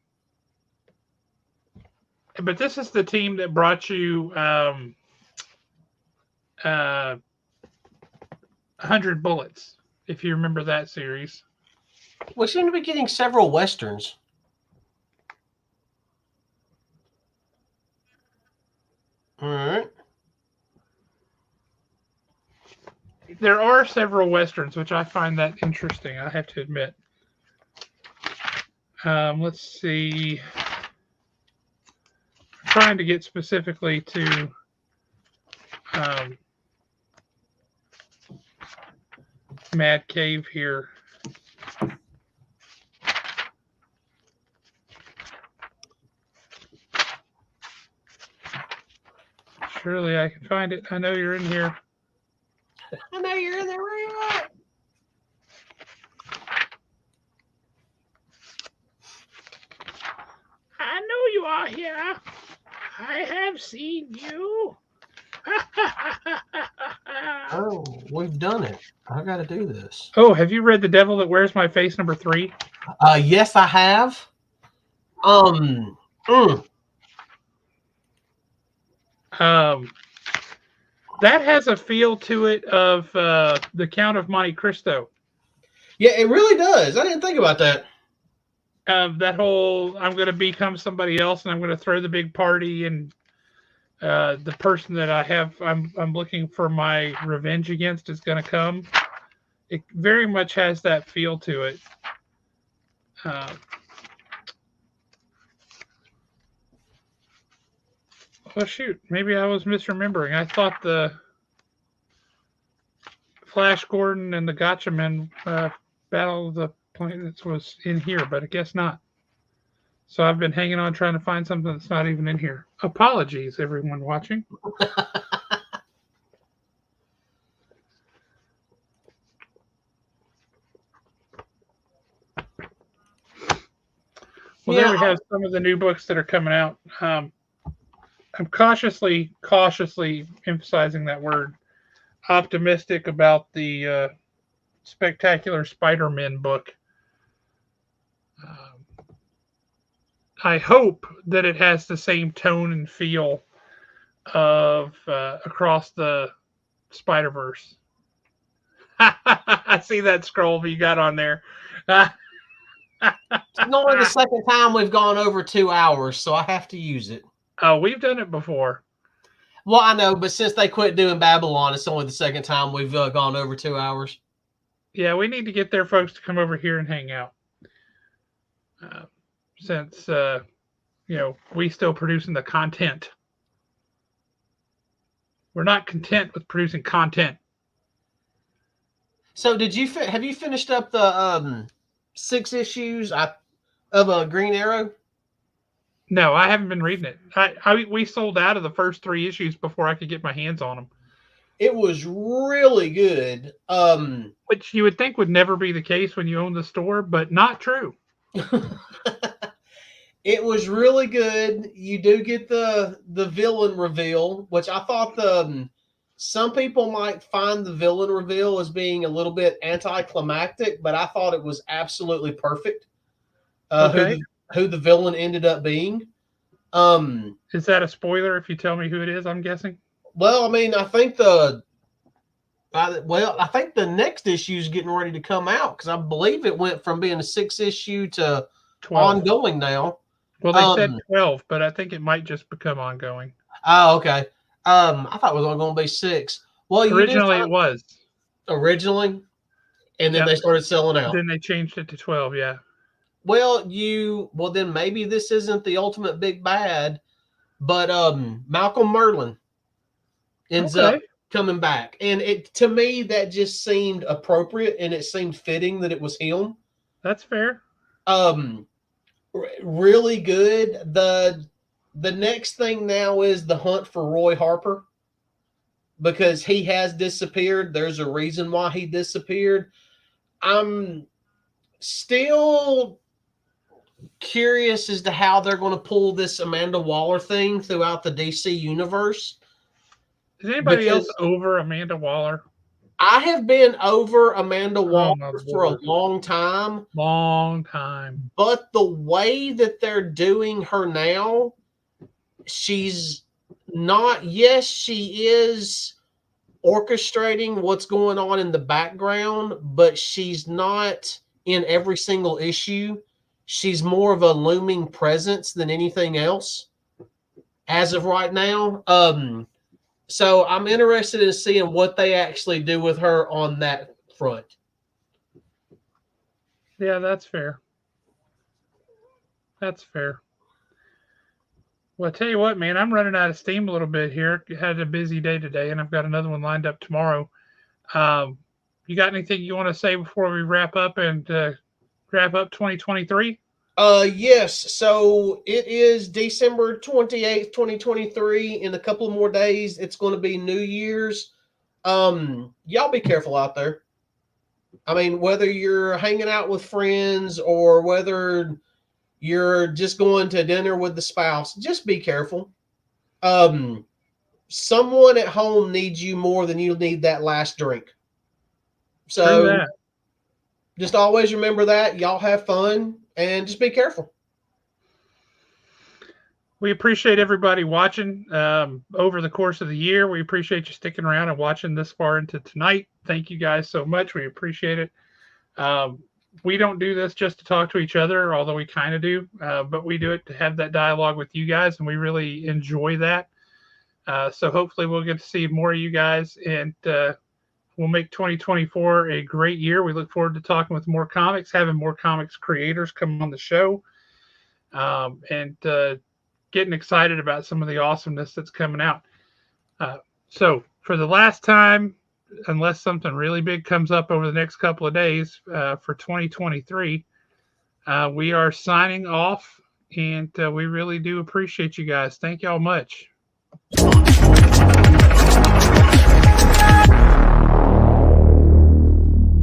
But this is the team that brought you 100 Bullets, if you remember that series. We seem to be getting several Westerns. All right. There are several Westerns, which I find that interesting, I have to admit. Let's see. I'm trying to get specifically to Mad Cave here. Surely I can find it. I know you're in here. I know you're in there. Where you at? I know you are here. I have seen you. Oh, we've done it. I got to do this. Oh, have you read The Devil That Wears My Face #3? Yes, I have. Mm, that has a feel to it of The Count of Monte Cristo. yeah, it really does. I didn't think about that. That whole I'm going to become somebody else and I'm going to throw the big party and the person that I'm looking for my revenge against is going to come. It very much has that feel to it. Oh shoot, maybe I was misremembering. I thought the Flash Gordon and the Gotcha Men Battle of the Planets was in here, but I guess not. So I've been hanging on trying to find something that's not even in here. Apologies, everyone watching. Well, Yeah, there we have some of the new books that are coming out. I'm cautiously emphasizing that word. Optimistic about the Spectacular Spider-Man book. I hope that it has the same tone and feel of Across the Spider-Verse. I see that scroll you got on there. it's only the second time we've gone over 2 hours, so I have to use it. Oh, we've done it before. Well, I know, but since they quit doing Babylon, it's only the second time we've gone over 2 hours. Yeah, we need to get their folks to come over here and hang out. Since we still producing the content. We're not content with producing content. So, have you finished up the 6 issues of Green Arrow? No, I haven't been reading it. We sold out of the first 3 issues before I could get my hands on them. It was really good. Which you would think would never be the case when you own the store, but not true. It was really good. You do get the villain reveal, which I thought some people might find the villain reveal as being a little bit anticlimactic, but I thought it was absolutely perfect. Okay. Who the villain ended up being. Is that a spoiler if you tell me who it is, I'm guessing? Well, I mean, I think I think the next issue is getting ready to come out because I believe it went from being a 6 issue to 12. ongoing now. Well, they said 12, but I think it might just become ongoing. Oh, okay. I thought it was only going to be 6. Well, originally it was. Originally, and then they started selling out. Then they changed it to 12. Yeah. Well, then maybe this isn't the ultimate big bad, but Malcolm Merlin ends up coming back, and to me that just seemed appropriate, and it seemed fitting that it was him. That's fair. Really good. The next thing now is the hunt for Roy Harper because he has disappeared. There's a reason why he disappeared. I'm still curious as to how they're going to pull this Amanda Waller thing throughout the DC universe. Is anybody else over Amanda Waller? I have been over Amanda Waller for a long time. Long time. But the way that they're doing her now, she's not, yes, she is orchestrating what's going on in the background, but she's not in every single issue. She's more of a looming presence than anything else as of right now. So I'm interested in seeing what they actually do with her on that front. Yeah, that's fair. That's fair. Well, I tell you what, man, I'm running out of steam a little bit here. Had a busy day today, and I've got another one lined up tomorrow. You got anything you want to say before we wrap up and wrap up 2023? Yes. So it is December 28th, 2023. In a couple of more days, it's going to be New Year's. Y'all be careful out there. I mean, whether you're hanging out with friends or whether you're just going to dinner with the spouse, just be careful. Someone at home needs you more than you need that last drink. True So that. just always remember that. Y'all have fun and just be careful. We appreciate everybody watching over the course of the year. We appreciate you sticking around and watching this far into tonight. Thank you guys so much. We appreciate it. We don't do this just to talk to each other, although we kind of do, but we do it to have that dialogue with you guys, and we really enjoy that. So hopefully we'll get to see more of you guys, and we'll make 2024 a great year. We look forward to talking with more comics, having more comics creators come on the show, and getting excited about some of the awesomeness that's coming out. So for the last time, unless something really big comes up over the next couple of days for 2023, we are signing off, and we really do appreciate you guys. Thank y'all much.